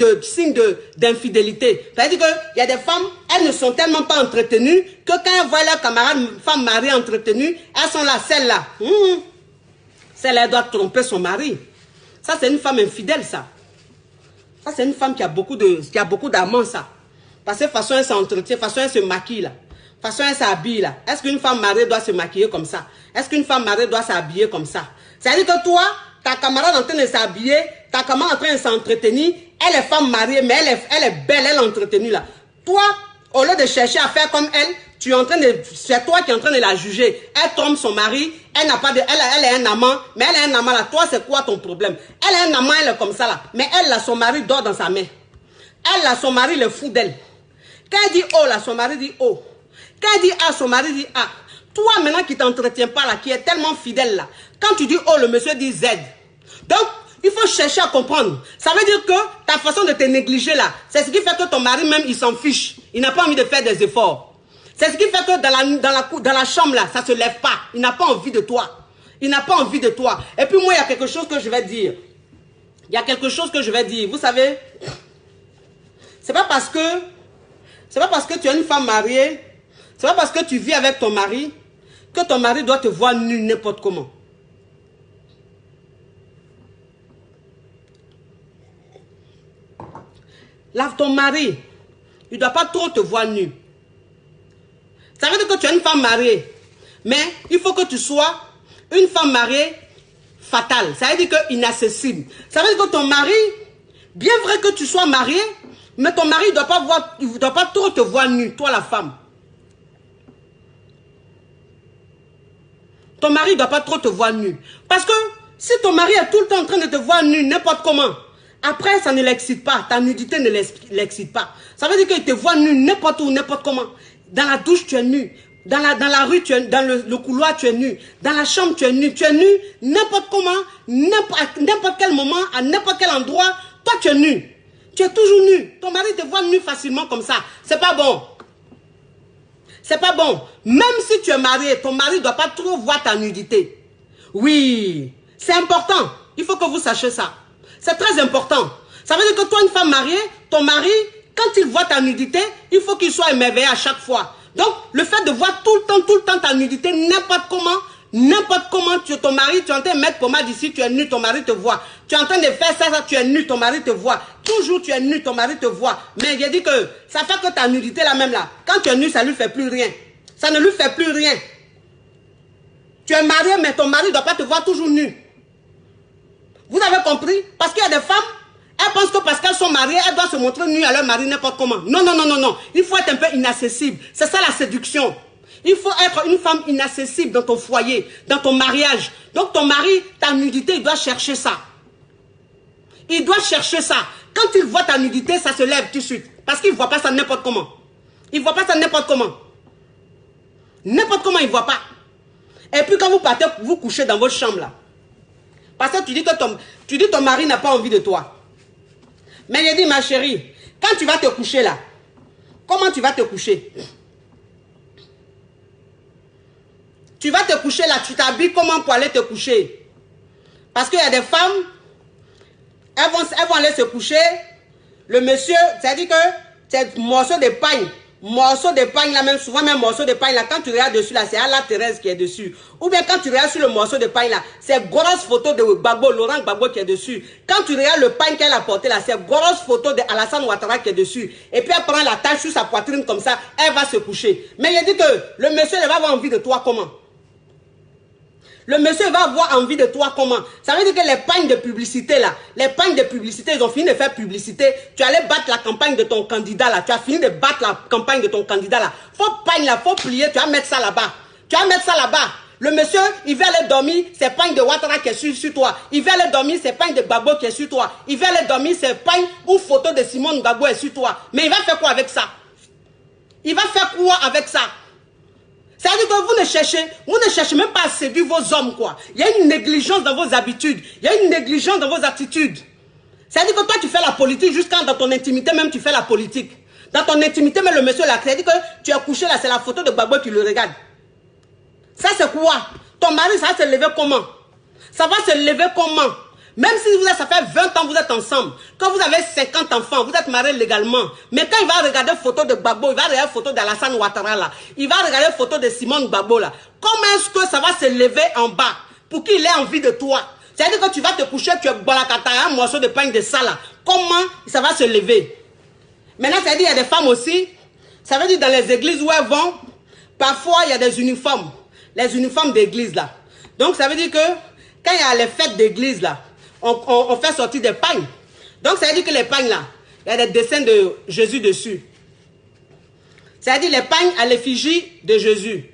d'infidélité. Ça veut dire qu'il y a des femmes, elles ne sont tellement pas entretenues que quand elles voient leurs camarades femmes mariées entretenues, elles sont là, celle-là. Celle-là, elle doit tromper son mari. Ça, c'est une femme infidèle, ça. Ça, c'est une femme qui a beaucoup d'amants, ça. Parce que de toute façon, elle s'entretient, de toute façon, elle se maquille, là. De toute façon, elle s'habille là. Est-ce qu'une femme mariée doit se maquiller comme ça? Est-ce qu'une femme mariée doit s'habiller comme ça? C'est-à-dire que toi, ta camarade en train de s'habiller, ta camarade en train de s'entretenir, elle est femme mariée, mais elle est belle, elle est entretenue là. Toi, au lieu de chercher à faire comme elle, c'est toi qui es en train de la juger. Elle trompe son mari, elle est un amant, mais elle est un amant là. Toi, c'est quoi ton problème? Elle est un amant, elle est comme ça là. Mais elle là, son mari dort dans sa main. Elle là, son mari le fout d'elle. Quand elle dit oh là, son mari dit oh. Quand elle dit A, son mari dit A. Toi, maintenant qui ne t'entretiens pas là, qui est tellement fidèle là, quand tu dis O, le monsieur dit Z. Donc, il faut chercher à comprendre. Ça veut dire que ta façon de te négliger là, c'est ce qui fait que ton mari même, il s'en fiche. Il n'a pas envie de faire des efforts. C'est ce qui fait que dans la chambre là, ça ne se lève pas. Il n'a pas envie de toi. Il n'a pas envie de toi. Et puis moi, il y a quelque chose que je vais dire. Il y a quelque chose que je vais dire. Vous savez, c'est pas parce que tu es une femme mariée, c'est pas parce que tu vis avec ton mari que ton mari doit te voir nu n'importe comment. Là, ton mari, il ne doit pas trop te voir nu. Ça veut dire que tu es une femme mariée. Mais il faut que tu sois une femme mariée fatale. Ça veut dire que inaccessible. Ça veut dire que ton mari, bien vrai que tu sois marié, mais ton mari ne doit pas trop te voir nu, toi la femme. Ton mari ne doit pas trop te voir nu. Parce que si ton mari est tout le temps en train de te voir nu, n'importe comment, après ça ne l'excite pas. Ta nudité ne l'excite pas. Ça veut dire qu'il te voit nu n'importe où, n'importe comment. Dans la douche, tu es nu. Dans la rue, tu es, dans le couloir, tu es nu. Dans la chambre, tu es nu. Tu es nu n'importe comment, à n'importe quel moment, à n'importe quel endroit. Toi, tu es nu. Tu es toujours nu. Ton mari te voit nu facilement comme ça. C'est pas bon. C'est pas bon. Même si tu es marié, ton mari ne doit pas trop voir ta nudité. Oui, c'est important. Il faut que vous sachiez ça. C'est très important. Ça veut dire que toi, une femme mariée, ton mari, quand il voit ta nudité, il faut qu'il soit émerveillé à chaque fois. Donc, le fait de voir tout le temps ta nudité, n'importe comment, ton mari, tu es en train de mettre pommade ici, tu es nu, ton mari te voit. Tu es en train de faire ça, tu es nu, ton mari te voit. Toujours tu es nu, ton mari te voit. Mais il a dit que ça fait que ta nudité là même là, quand tu es nu, ça ne lui fait plus rien. Ça ne lui fait plus rien. Tu es marié, mais ton mari ne doit pas te voir toujours nu. Vous avez compris? Parce qu'il y a des femmes, elles pensent que parce qu'elles sont mariées, elles doivent se montrer nues à leur mari n'importe comment. Non, non, non, non, non. Il faut être un peu inaccessible. C'est ça la séduction. Il faut être une femme inaccessible dans ton foyer, dans ton mariage. Donc ton mari, ta nudité, il doit chercher ça. Il doit chercher ça. Quand il voit ta nudité, ça se lève tout de suite. Parce qu'il ne voit pas ça n'importe comment. Il ne voit pas ça n'importe comment. N'importe comment, il ne voit pas. Et puis quand vous partez, vous couchez dans votre chambre là. Parce que tu dis que ton mari n'a pas envie de toi. Mais il dit, ma chérie, Quand tu vas te coucher là, comment tu vas te coucher? Tu vas te coucher là, tu t'habilles comment pour aller te coucher? Parce qu'il y a des femmes, elles vont aller se coucher. Le monsieur, c'est-à-dire que c'est morceau de pain. Morceau de pain là, même souvent même morceau de pain là, quand tu regardes dessus là, c'est Allah Thérèse qui est dessus. Ou bien quand tu regardes sur le morceau de pain là, c'est grosse photo de Gbagbo, Laurent Gbagbo qui est dessus. Quand tu regardes le pain qu'elle a porté là, c'est grosse photo de Alassane Ouattara qui est dessus. Et puis elle prend la tache sur sa poitrine comme ça, elle va se coucher. Mais il dit que le monsieur il va avoir envie de toi comment? Le monsieur va avoir envie de toi comment? Ça veut dire que les pagnes de publicité là, les pagnes de publicité, ils ont fini de faire publicité. Tu allais battre la campagne de ton candidat là. Tu as fini de battre la campagne de ton candidat là. Faut pagne là, faut plier, tu vas mettre ça là-bas. Tu vas mettre ça là-bas. Le monsieur, il va aller dormir, c'est pagne de Ouattara qui est sur toi. Il va aller dormir, c'est pagne de Gbagbo qui est sur toi. Il va aller dormir, c'est pagne ou photo de Simone Gbagbo est sur toi. Mais il va faire quoi avec ça? Il va faire quoi avec ça? C'est-à-dire que vous ne cherchez même pas à séduire vos hommes, quoi. Il y a une négligence dans vos habitudes. Il y a une négligence dans vos attitudes. C'est-à-dire que toi, tu fais la politique jusqu'à dans ton intimité, même tu fais la politique. Dans ton intimité, même le monsieur là, c'est-à-dire que tu es couché là, c'est la photo de Gbagbo qui le regarde. Ça, c'est quoi? Ton mari, ça va se lever comment? Ça va se lever comment? Même si vous êtes, ça fait 20 ans que vous êtes ensemble, quand vous avez 50 enfants, vous êtes mariés légalement. Mais quand il va regarder photo de Gbagbo, il va regarder photo d'Alassane Ouattara là, il va regarder photo de Simone Gbagbo là. Comment est-ce que ça va se lever en bas pour qu'il ait envie de toi? C'est-à-dire que tu vas te coucher, tu es balakata, un morceau de pain de ça là. Comment ça va se lever? Maintenant, ça veut dire qu'il y a des femmes aussi. Ça veut dire dans les églises où elles vont, parfois il y a des uniformes. Les uniformes d'église là. Donc ça veut dire que quand il y a les fêtes d'église là, on fait sortir des pagnes. Donc, ça veut dire que les pagnes là, il y a des dessins de Jésus dessus. Ça veut dire les pagnes à l'effigie de Jésus.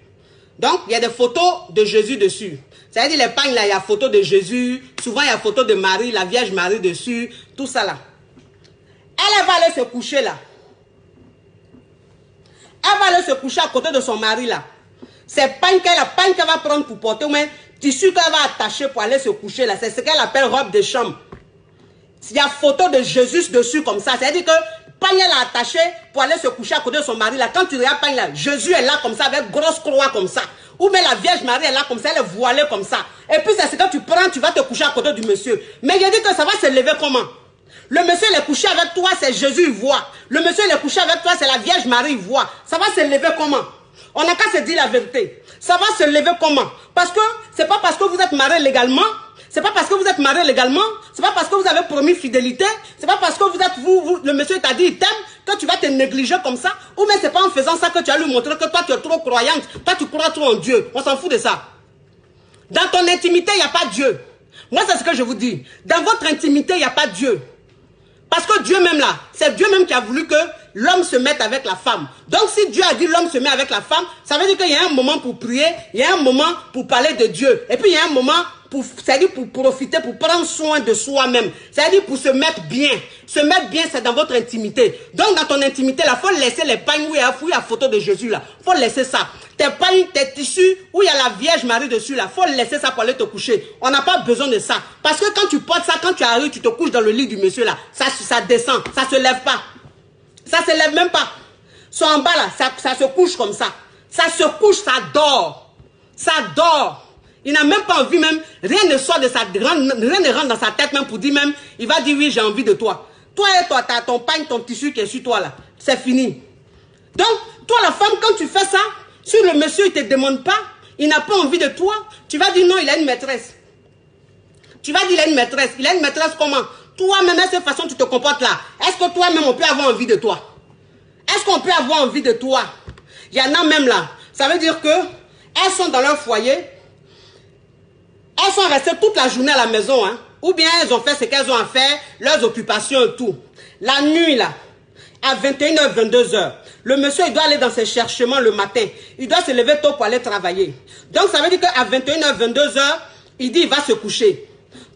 Donc, il y a des photos de Jésus dessus. Ça veut dire les pagnes là, il y a photos de Jésus. Souvent, il y a photos de Marie, la Vierge Marie dessus. Tout ça là. Elle va aller se coucher là. Elle va aller se coucher à côté de son mari là. C'est pagnes qu'elle va prendre pour porter, mais tissu qu'elle va attacher pour aller se coucher là, c'est ce qu'elle appelle robe de chambre. Il y a photo de Jésus dessus comme ça. C'est-à-dire que pagne elle a attaché pour aller se coucher à côté de son mari là. Quand tu regardes pagne là, Jésus est là comme ça avec grosse croix comme ça. Ou bien la Vierge Marie est là comme ça, elle est voilée comme ça. Et puis c'est ce que tu prends, tu vas te coucher à côté du monsieur. Mais il dit que ça va se lever comment? Le monsieur il est couché avec toi, c'est Jésus il voit. Le monsieur il est couché avec toi, c'est la Vierge Marie il voit. Ça va se lever comment? On n'a qu'à se dire la vérité. Ça va se lever comment? Parce que c'est pas parce que vous êtes mariés légalement, c'est pas parce que vous êtes mariés légalement, c'est pas parce que vous avez promis fidélité, c'est pas parce que vous êtes le monsieur t'a dit il t'aime que tu vas te négliger comme ça, ou même c'est pas en faisant ça que tu vas lui montrer que toi tu es trop croyante, toi tu crois trop en Dieu. On s'en fout de ça. Dans ton intimité, il n'y a pas Dieu. Moi c'est ce que je vous dis. Dans votre intimité, il n'y a pas Dieu. Parce que Dieu même là, c'est Dieu même qui a voulu que l'homme se mette avec la femme. Donc si Dieu a dit l'homme se met avec la femme, ça veut dire qu'il y a un moment pour prier, il y a un moment pour parler de Dieu. Et puis il y a un moment c'est-à-dire pour profiter, pour prendre soin de soi-même. C'est-à-dire pour se mettre bien. Se mettre bien, c'est dans votre intimité. Donc dans ton intimité, là, il faut laisser les pagnes où il y a la photo de Jésus là. Il faut laisser ça. Tes pagnes, tes tissus, où il y a la Vierge Marie dessus là, il faut laisser ça pour aller te coucher. On n'a pas besoin de ça. Parce que quand tu portes ça, quand tu arrives, tu te couches dans le lit du monsieur là, ça descend, ça se lève pas. Ça se lève même pas. Soit en bas là, ça se couche comme ça. Ça se couche, ça dort. Ça dort. Il n'a même pas envie même, rien ne sort de rien ne rentre dans sa tête même pour dire même, il va dire oui, j'ai envie de toi. Toi et toi, tu as ton pagne, ton tissu qui est sur toi là. C'est fini. Donc, toi la femme, quand tu fais ça, si le monsieur ne te demande pas, il n'a pas envie de toi, tu vas dire non, il a une maîtresse. Tu vas dire il a une maîtresse. Il a une maîtresse comment? Toi-même, de cette façon tu te comportes là. Est-ce que toi-même, on peut avoir envie de toi? Est-ce qu'on peut avoir envie de toi? Il y en a même là. Ça veut dire que elles sont dans leur foyer. Elles sont restées toute la journée à la maison, hein. Ou bien elles ont fait ce qu'elles ont à faire, leurs occupations et tout. La nuit, là, à 21h, 22h, le monsieur, il doit aller dans ses cherchements le matin. Il doit se lever tôt pour aller travailler. Donc, ça veut dire qu'à 21h, 22h, il dit, il va se coucher.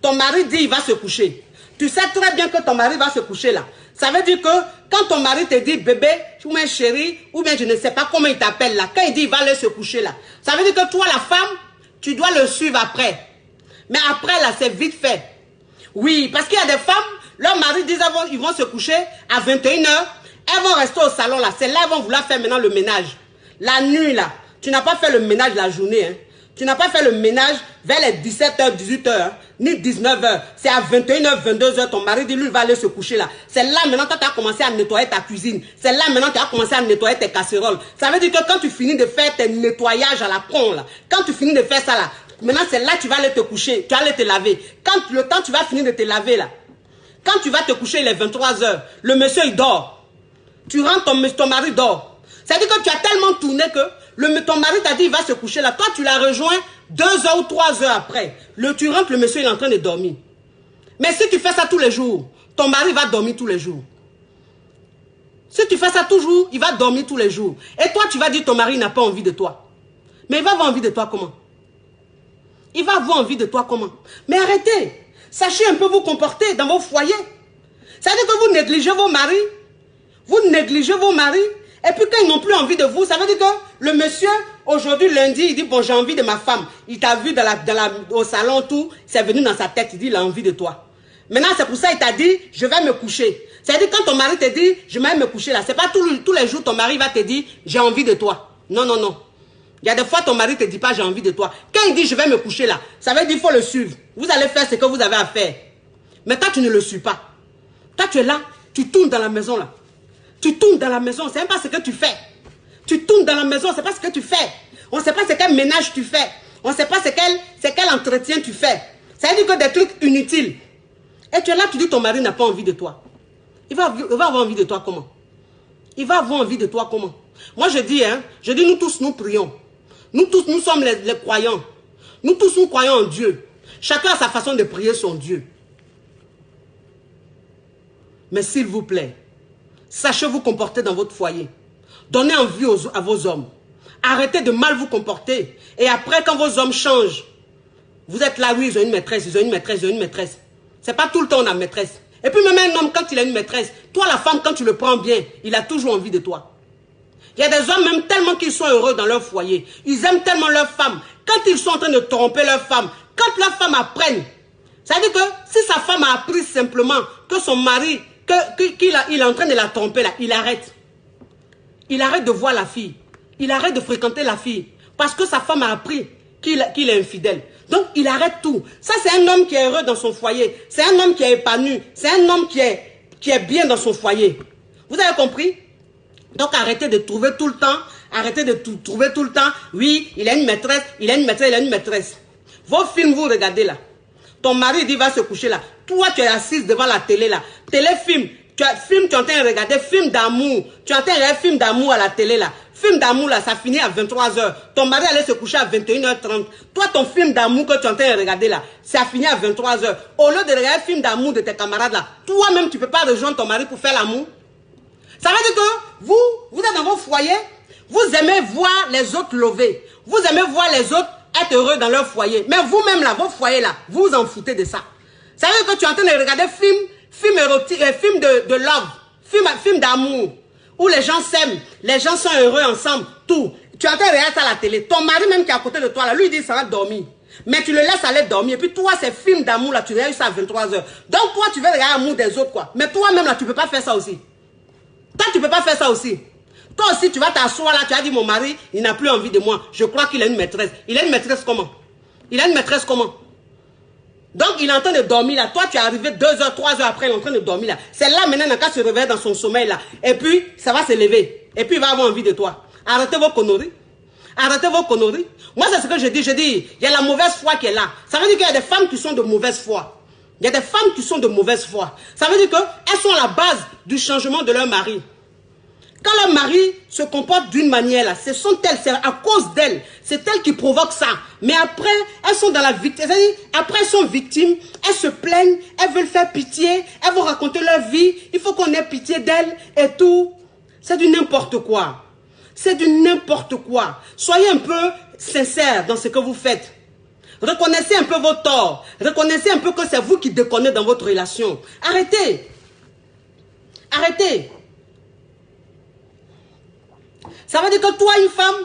Ton mari dit, il va se coucher. Tu sais très bien que ton mari va se coucher là. Ça veut dire que quand ton mari te dit bébé, ou bien chérie, ou bien je ne sais pas comment il t'appelle là, quand il dit il va aller se coucher là, ça veut dire que toi, la femme, tu dois le suivre après. Mais après, là, c'est vite fait. Oui, parce qu'il y a des femmes, Leurs maris disent ils vont se coucher à 21 h. Elles vont rester au salon là. C'est là qu'elles vont vouloir faire maintenant le ménage. La nuit là. Tu n'as pas fait le ménage la journée. Hein. Tu n'as pas fait le ménage vers les 17 h, 18 h, hein, ni 19 h. C'est à 21 h, 22 h. Ton mari dit lui il va aller se coucher là. C'est là maintenant que tu as commencé à nettoyer ta cuisine. C'est là maintenant que tu as commencé à nettoyer tes casseroles. Ça veut dire que quand tu finis de faire tes nettoyages à la con là. Quand tu finis de faire ça là. Maintenant c'est là que tu vas aller te coucher. Tu vas aller te laver. Quand le temps tu vas finir de te laver là. Quand tu vas te coucher il est 23 h. Le monsieur il dort. Tu rentres, ton mari dort. Ça veut dire que tu as tellement tourné que ton mari t'a dit il va se coucher là. Toi, tu l'as rejoint 2 h ou 3 h après. Tu rentres, le monsieur il est en train de dormir. Mais si tu fais ça tous les jours, ton mari va dormir tous les jours. Si tu fais ça toujours, il va dormir tous les jours. Et toi, tu vas dire ton mari n'a pas envie de toi. Mais il va avoir envie de toi comment? Il va avoir envie de toi comment? Mais arrêtez. Sachez un peu vous comporter dans vos foyers. Ça veut dire que vous négligez vos maris. Vous négligez vos maris. Et puis quand ils n'ont plus envie de vous, ça veut dire que le monsieur, aujourd'hui, lundi, il dit, bon, j'ai envie de ma femme. Il t'a vu au salon, tout, c'est venu dans sa tête, il dit, il a envie de toi. Maintenant, c'est pour ça qu'il t'a dit, je vais me coucher. C'est-à-dire quand ton mari te dit, je vais me coucher là, c'est pas tous les jours ton mari va te dire, j'ai envie de toi. Non, non, non. Il y a des fois, ton mari te dit pas, j'ai envie de toi. Quand il dit, je vais me coucher là, ça veut dire, il faut le suivre. Vous allez faire ce que vous avez à faire. Mais toi, tu ne le suis pas. Toi, tu es là, tu tournes dans la maison là. Tu tournes dans la maison, c'est même pas ce que tu fais. Tu tournes dans la maison, c'est pas ce que tu fais. On ne sait pas ce quel ménage tu fais. On ne sait pas ce quel entretien tu fais. Ça veut dire que des trucs inutiles. Et tu es là, tu dis ton mari n'a pas envie de toi. Il va avoir envie de toi comment? Il va avoir envie de toi comment? Moi je dis, nous tous nous prions. Nous tous nous sommes les croyants. Nous tous nous croyons en Dieu. Chacun a sa façon de prier son Dieu. Mais s'il vous plaît, sachez vous comporter dans votre foyer. Donnez envie à vos hommes. Arrêtez de mal vous comporter. Et après, quand vos hommes changent, vous êtes là, oui, ils ont une maîtresse, ils ont une maîtresse, ils ont une maîtresse. C'est pas tout le temps on a maîtresse. Et puis même un homme, quand il a une maîtresse, toi la femme, quand tu le prends bien, il a toujours envie de toi. Il y a des hommes même tellement qu'ils sont heureux dans leur foyer. Ils aiment tellement leur femme. Quand ils sont en train de tromper leur femme, quand leur femme apprenne, ça veut dire que si sa femme a appris simplement que son mari, qu'il est en train de la tromper là, il arrête. Il arrête de voir la fille. Il arrête de fréquenter la fille. Parce que sa femme a appris qu'il est infidèle. Donc il arrête tout. Ça c'est un homme qui est heureux dans son foyer. C'est un homme qui est épanoui. C'est un homme qui est bien dans son foyer. Vous avez compris? Donc arrêtez de trouver tout le temps. Arrêtez de trouver tout le temps. Oui, il a une maîtresse, il a une maîtresse, il a une maîtresse. Vos films, vous regardez là. Ton mari dit va se coucher là. Toi, tu es assise devant la télé là. Téléfilm. Tu es en train de regarder film d'amour. Tu es en train de regarder film d'amour à la télé là. Film d'amour là, ça finit à 23 h. Ton mari allait se coucher à 21 h 30. Toi, ton film d'amour que tu es en train de regarder là, ça finit à 23 h. Au lieu de regarder film d'amour de tes camarades là, toi-même, tu ne peux pas rejoindre ton mari pour faire l'amour. Ça veut dire que vous êtes dans vos foyers, vous aimez voir les autres lever. Vous aimez voir les autres être heureux dans leur foyer. Mais vous-même là, vos foyers là, vous vous en foutez de ça. Ça veut dire que tu es en train de regarder film érotique, film de love, film d'amour, où les gens s'aiment, les gens sont heureux ensemble, tout. Tu es en train de regarder ça à la télé. Ton mari même qui est à côté de toi là, lui il dit ça va dormir. Mais tu le laisses aller dormir. Et puis toi, ces films d'amour là, tu regardes ça à 23 h. Donc toi, tu veux regarder l'amour des autres quoi. Mais toi-même là, tu ne peux pas faire ça aussi. Toi, tu ne peux pas faire ça aussi. Toi aussi, tu vas t'asseoir là, tu as dit mon mari, il n'a plus envie de moi. Je crois qu'il a une maîtresse. Il a une maîtresse comment? Il a une maîtresse comment? Donc, il est en train de dormir là. Toi, tu es arrivé 2 h, 3 h après, il est en train de dormir là. C'est là maintenant, quand il se réveille dans son sommeil là. Et puis, ça va se lever. Et puis, il va avoir envie de toi. Arrêtez vos conneries. Arrêtez vos conneries. Moi, c'est ce que je dis. Je dis, il y a la mauvaise foi qui est là. Ça veut dire qu'il y a des femmes qui sont de mauvaise foi. Il y a des femmes qui sont de mauvaise foi. Ça veut dire qu'elles sont à la base du changement de leur mari. Quand leur mari se comporte d'une manière là, ce sont elles, c'est à cause d'elles, c'est elles qui provoquent ça. Mais après, elles sont dans la victime, c'est-à-dire, après elles sont victimes, elles se plaignent, elles veulent faire pitié, elles vont raconter leur vie, il faut qu'on ait pitié d'elles et tout. C'est du n'importe quoi. C'est du n'importe quoi. Soyez un peu sincères dans ce que vous faites. Reconnaissez un peu vos torts. Reconnaissez un peu que c'est vous qui déconnez dans votre relation. Arrêtez. Arrêtez. Ça veut dire que toi, une femme,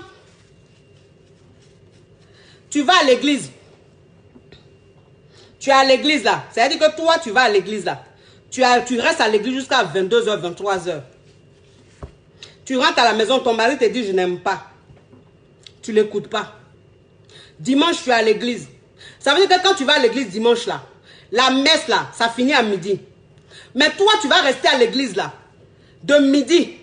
tu vas à l'église. Tu es à l'église là. Ça veut dire que toi, tu vas à l'église là. Tu restes à l'église jusqu'à 22h, 23h. Tu rentres à la maison, ton mari te dit je n'aime pas. Tu ne l'écoutes pas. Dimanche, tu es à l'église. Ça veut dire que quand tu vas à l'église dimanche là, la messe là, ça finit à midi. Mais toi, tu vas rester à l'église là, de midi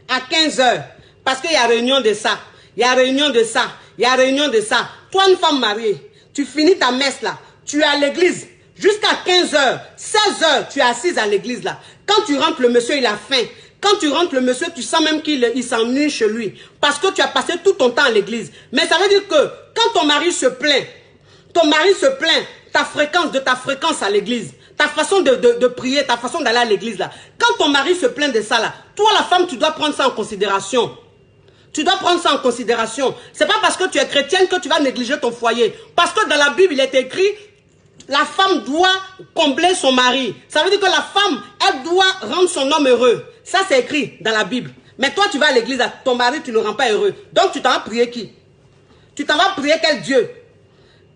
à 15h. Parce qu'il y a réunion de ça, il y a réunion de ça, il y a réunion de ça. Toi, une femme mariée, tu finis ta messe là, tu es à l'église jusqu'à 15h, 16h, tu es assise à l'église là. Quand tu rentres, le monsieur, il a faim. Quand tu rentres, le monsieur, tu sens même qu'il s'ennuie chez lui. Parce que tu as passé tout ton temps à l'église. Mais ça veut dire que quand ton mari se plaint, de ta fréquence à l'église, ta façon de prier, ta façon d'aller à l'église là. Quand ton mari se plaint de ça là, toi la femme, tu dois prendre ça en considération. Tu dois prendre ça en considération. C'est pas parce que tu es chrétienne que tu vas négliger ton foyer. Parce que dans la Bible, il est écrit, la femme doit combler son mari. Ça veut dire que la femme, elle doit rendre son homme heureux. Ça, c'est écrit dans la Bible. Mais toi, tu vas à l'église, ton mari, tu ne le rends pas heureux. Donc, tu t'en vas prier qui? Tu t'en vas prier quel Dieu?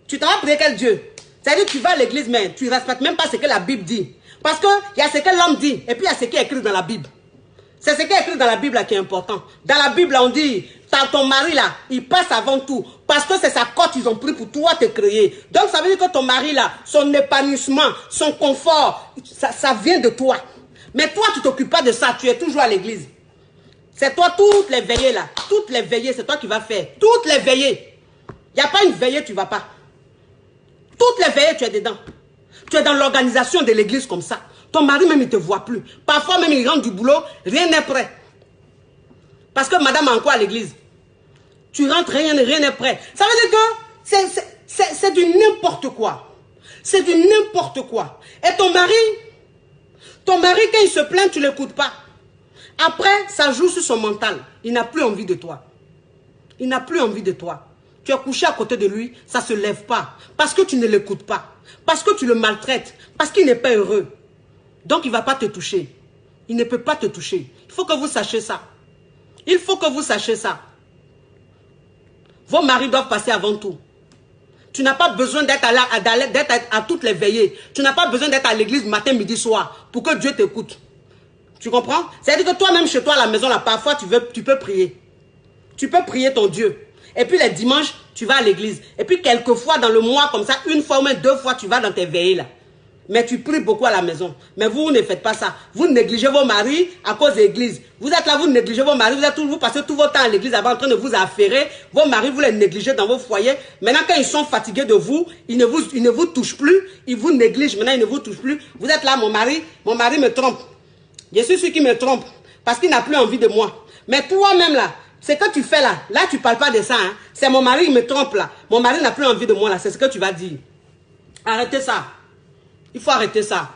Tu t'en vas prier quel Dieu? C'est-à-dire que tu vas à l'église, mais tu ne respectes même pas ce que la Bible dit. Parce qu'il y a ce que l'homme dit, et puis il y a ce qui est écrit dans la Bible. C'est ce qui est écrit dans la Bible là, qui est important. Dans la Bible, là, on dit, ton mari là, il passe avant tout. Parce que c'est sa cote qu'ils ont pris pour toi te créer. Donc ça veut dire que ton mari là, son épanouissement, son confort, ça vient de toi. Mais toi, tu ne t'occupes pas de ça, tu es toujours à l'église. C'est toi, toutes les veillées là, toutes les veillées, c'est toi qui vas faire. Toutes les veillées. Il n'y a pas une veillée, tu ne vas pas. Toutes les veillées, tu es dedans. Tu es dans l'organisation de l'église comme ça. Ton mari même, il ne te voit plus. Parfois même, il rentre du boulot, rien n'est prêt. Parce que madame est encore à l'église. Tu rentres, rien n'est prêt. Ça veut dire que c'est du n'importe quoi. C'est du n'importe quoi. Et ton mari, quand il se plaint, tu ne l'écoutes pas. Après, ça joue sur son mental. Il n'a plus envie de toi. Il n'a plus envie de toi. Tu es couché à côté de lui, ça ne se lève pas. Parce que tu ne l'écoutes pas. Parce que tu le maltraites. Parce qu'il n'est pas heureux. Donc, il ne va pas te toucher. Il ne peut pas te toucher. Il faut que vous sachiez ça. Il faut que vous sachiez ça. Vos maris doivent passer avant tout. Tu n'as pas besoin d'être à toutes les veillées. Tu n'as pas besoin d'être à l'église matin, midi, soir pour que Dieu t'écoute. Tu comprends? C'est-à-dire que toi-même chez toi à la maison, là, parfois tu peux prier. Tu peux prier ton Dieu. Et puis les dimanches, tu vas à l'église. Et puis quelquefois dans le mois, comme ça, une fois ou même 2 fois, tu vas dans tes veillées là. Mais tu pries beaucoup à la maison. Mais vous ne faites pas ça. Vous négligez vos maris à cause de l'église. Vous êtes là, vous négligez vos maris. Vous passez tout votre temps à l'église avant en train de vous affairer. Vos maris, vous les négligez dans vos foyers. Maintenant, quand ils sont fatigués de vous, ils ne vous touchent plus. Ils vous négligent. Maintenant, ils ne vous touchent plus. Vous êtes là, mon mari me trompe. Je suis celui qui me trompe. Parce qu'il n'a plus envie de moi. Mais toi-même là, c'est que tu fais là. Là, tu ne parles pas de ça. Hein. C'est mon mari qui me trompe là. Mon mari n'a plus envie de moi là. C'est ce que tu vas dire. Arrêtez ça. Il faut arrêter ça.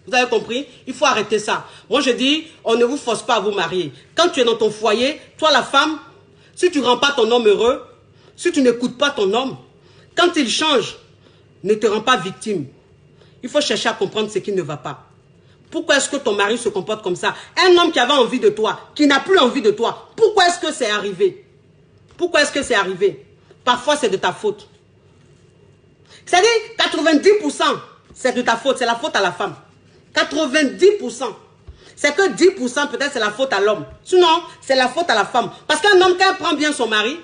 Vous avez compris? Il faut arrêter ça. Moi, je dis, on ne vous force pas à vous marier. Quand tu es dans ton foyer, toi, la femme, si tu ne rends pas ton homme heureux, si tu n'écoutes pas ton homme, quand il change, ne te rends pas victime. Il faut chercher à comprendre ce qui ne va pas. Pourquoi est-ce que ton mari se comporte comme ça? Un homme qui avait envie de toi, qui n'a plus envie de toi, pourquoi est-ce que c'est arrivé? Pourquoi est-ce que c'est arrivé? Parfois, c'est de ta faute. C'est-à-dire, 90%. C'est de ta faute, c'est la faute à la femme. 90%. C'est que 10% peut-être c'est la faute à l'homme. Sinon, c'est la faute à la femme. Parce qu'un homme, quand il prend bien son mari,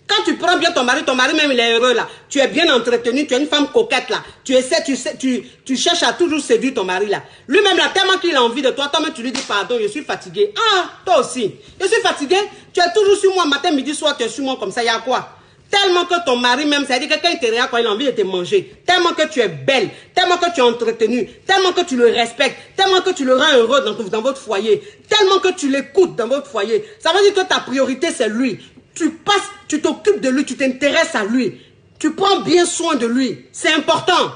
quand tu prends bien ton mari même il est heureux là. Tu es bien entretenu, tu es une femme coquette là. Tu cherches à toujours séduire ton mari là. Lui-même là, tellement qu'il a envie de toi, toi-même tu lui dis pardon, je suis fatigué. Ah, toi aussi. Je suis fatigué, tu es toujours sur moi, matin, midi, soir, tu es sur moi comme ça, il y a quoi? Tellement que ton mari même, c'est-à-dire que quand il te regarde, quand il a envie de te manger, tellement que tu es belle, tellement que tu es entretenue, tellement que tu le respectes, tellement que tu le rends heureux dans votre foyer, tellement que tu l'écoutes dans votre foyer. Ça veut dire que ta priorité, c'est lui. Tu t'occupes de lui, tu t'intéresses à lui. Tu prends bien soin de lui. C'est important.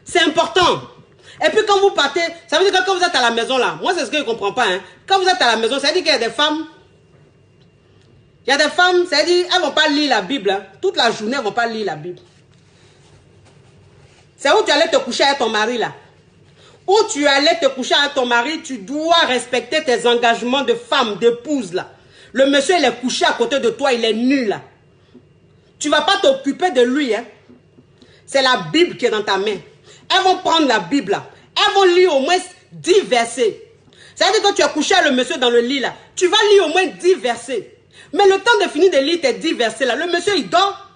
C'est important. Et puis quand vous partez, ça veut dire que quand vous êtes à la maison là, moi c'est ce que je ne comprends pas. Hein. Quand vous êtes à la maison, ça veut dire qu'il y a des femmes. Il y a des femmes, c'est-à-dire, elles ne vont pas lire la Bible. Hein. Toute la journée, elles ne vont pas lire la Bible. C'est où tu allais te coucher avec ton mari, là. Où tu allais te coucher avec ton mari, tu dois respecter tes engagements de femme, d'épouse, là. Le monsieur, il est couché à côté de toi, il est nu, là. Tu ne vas pas t'occuper de lui, hein. C'est la Bible qui est dans ta main. Elles vont prendre la Bible, là. elles vont lire au moins 10 versets. C'est-à-dire que tu as couché le monsieur dans le lit là, tu vas lire au moins 10 versets. Mais le temps de finir de lire tes 10 versets là, le monsieur il dort.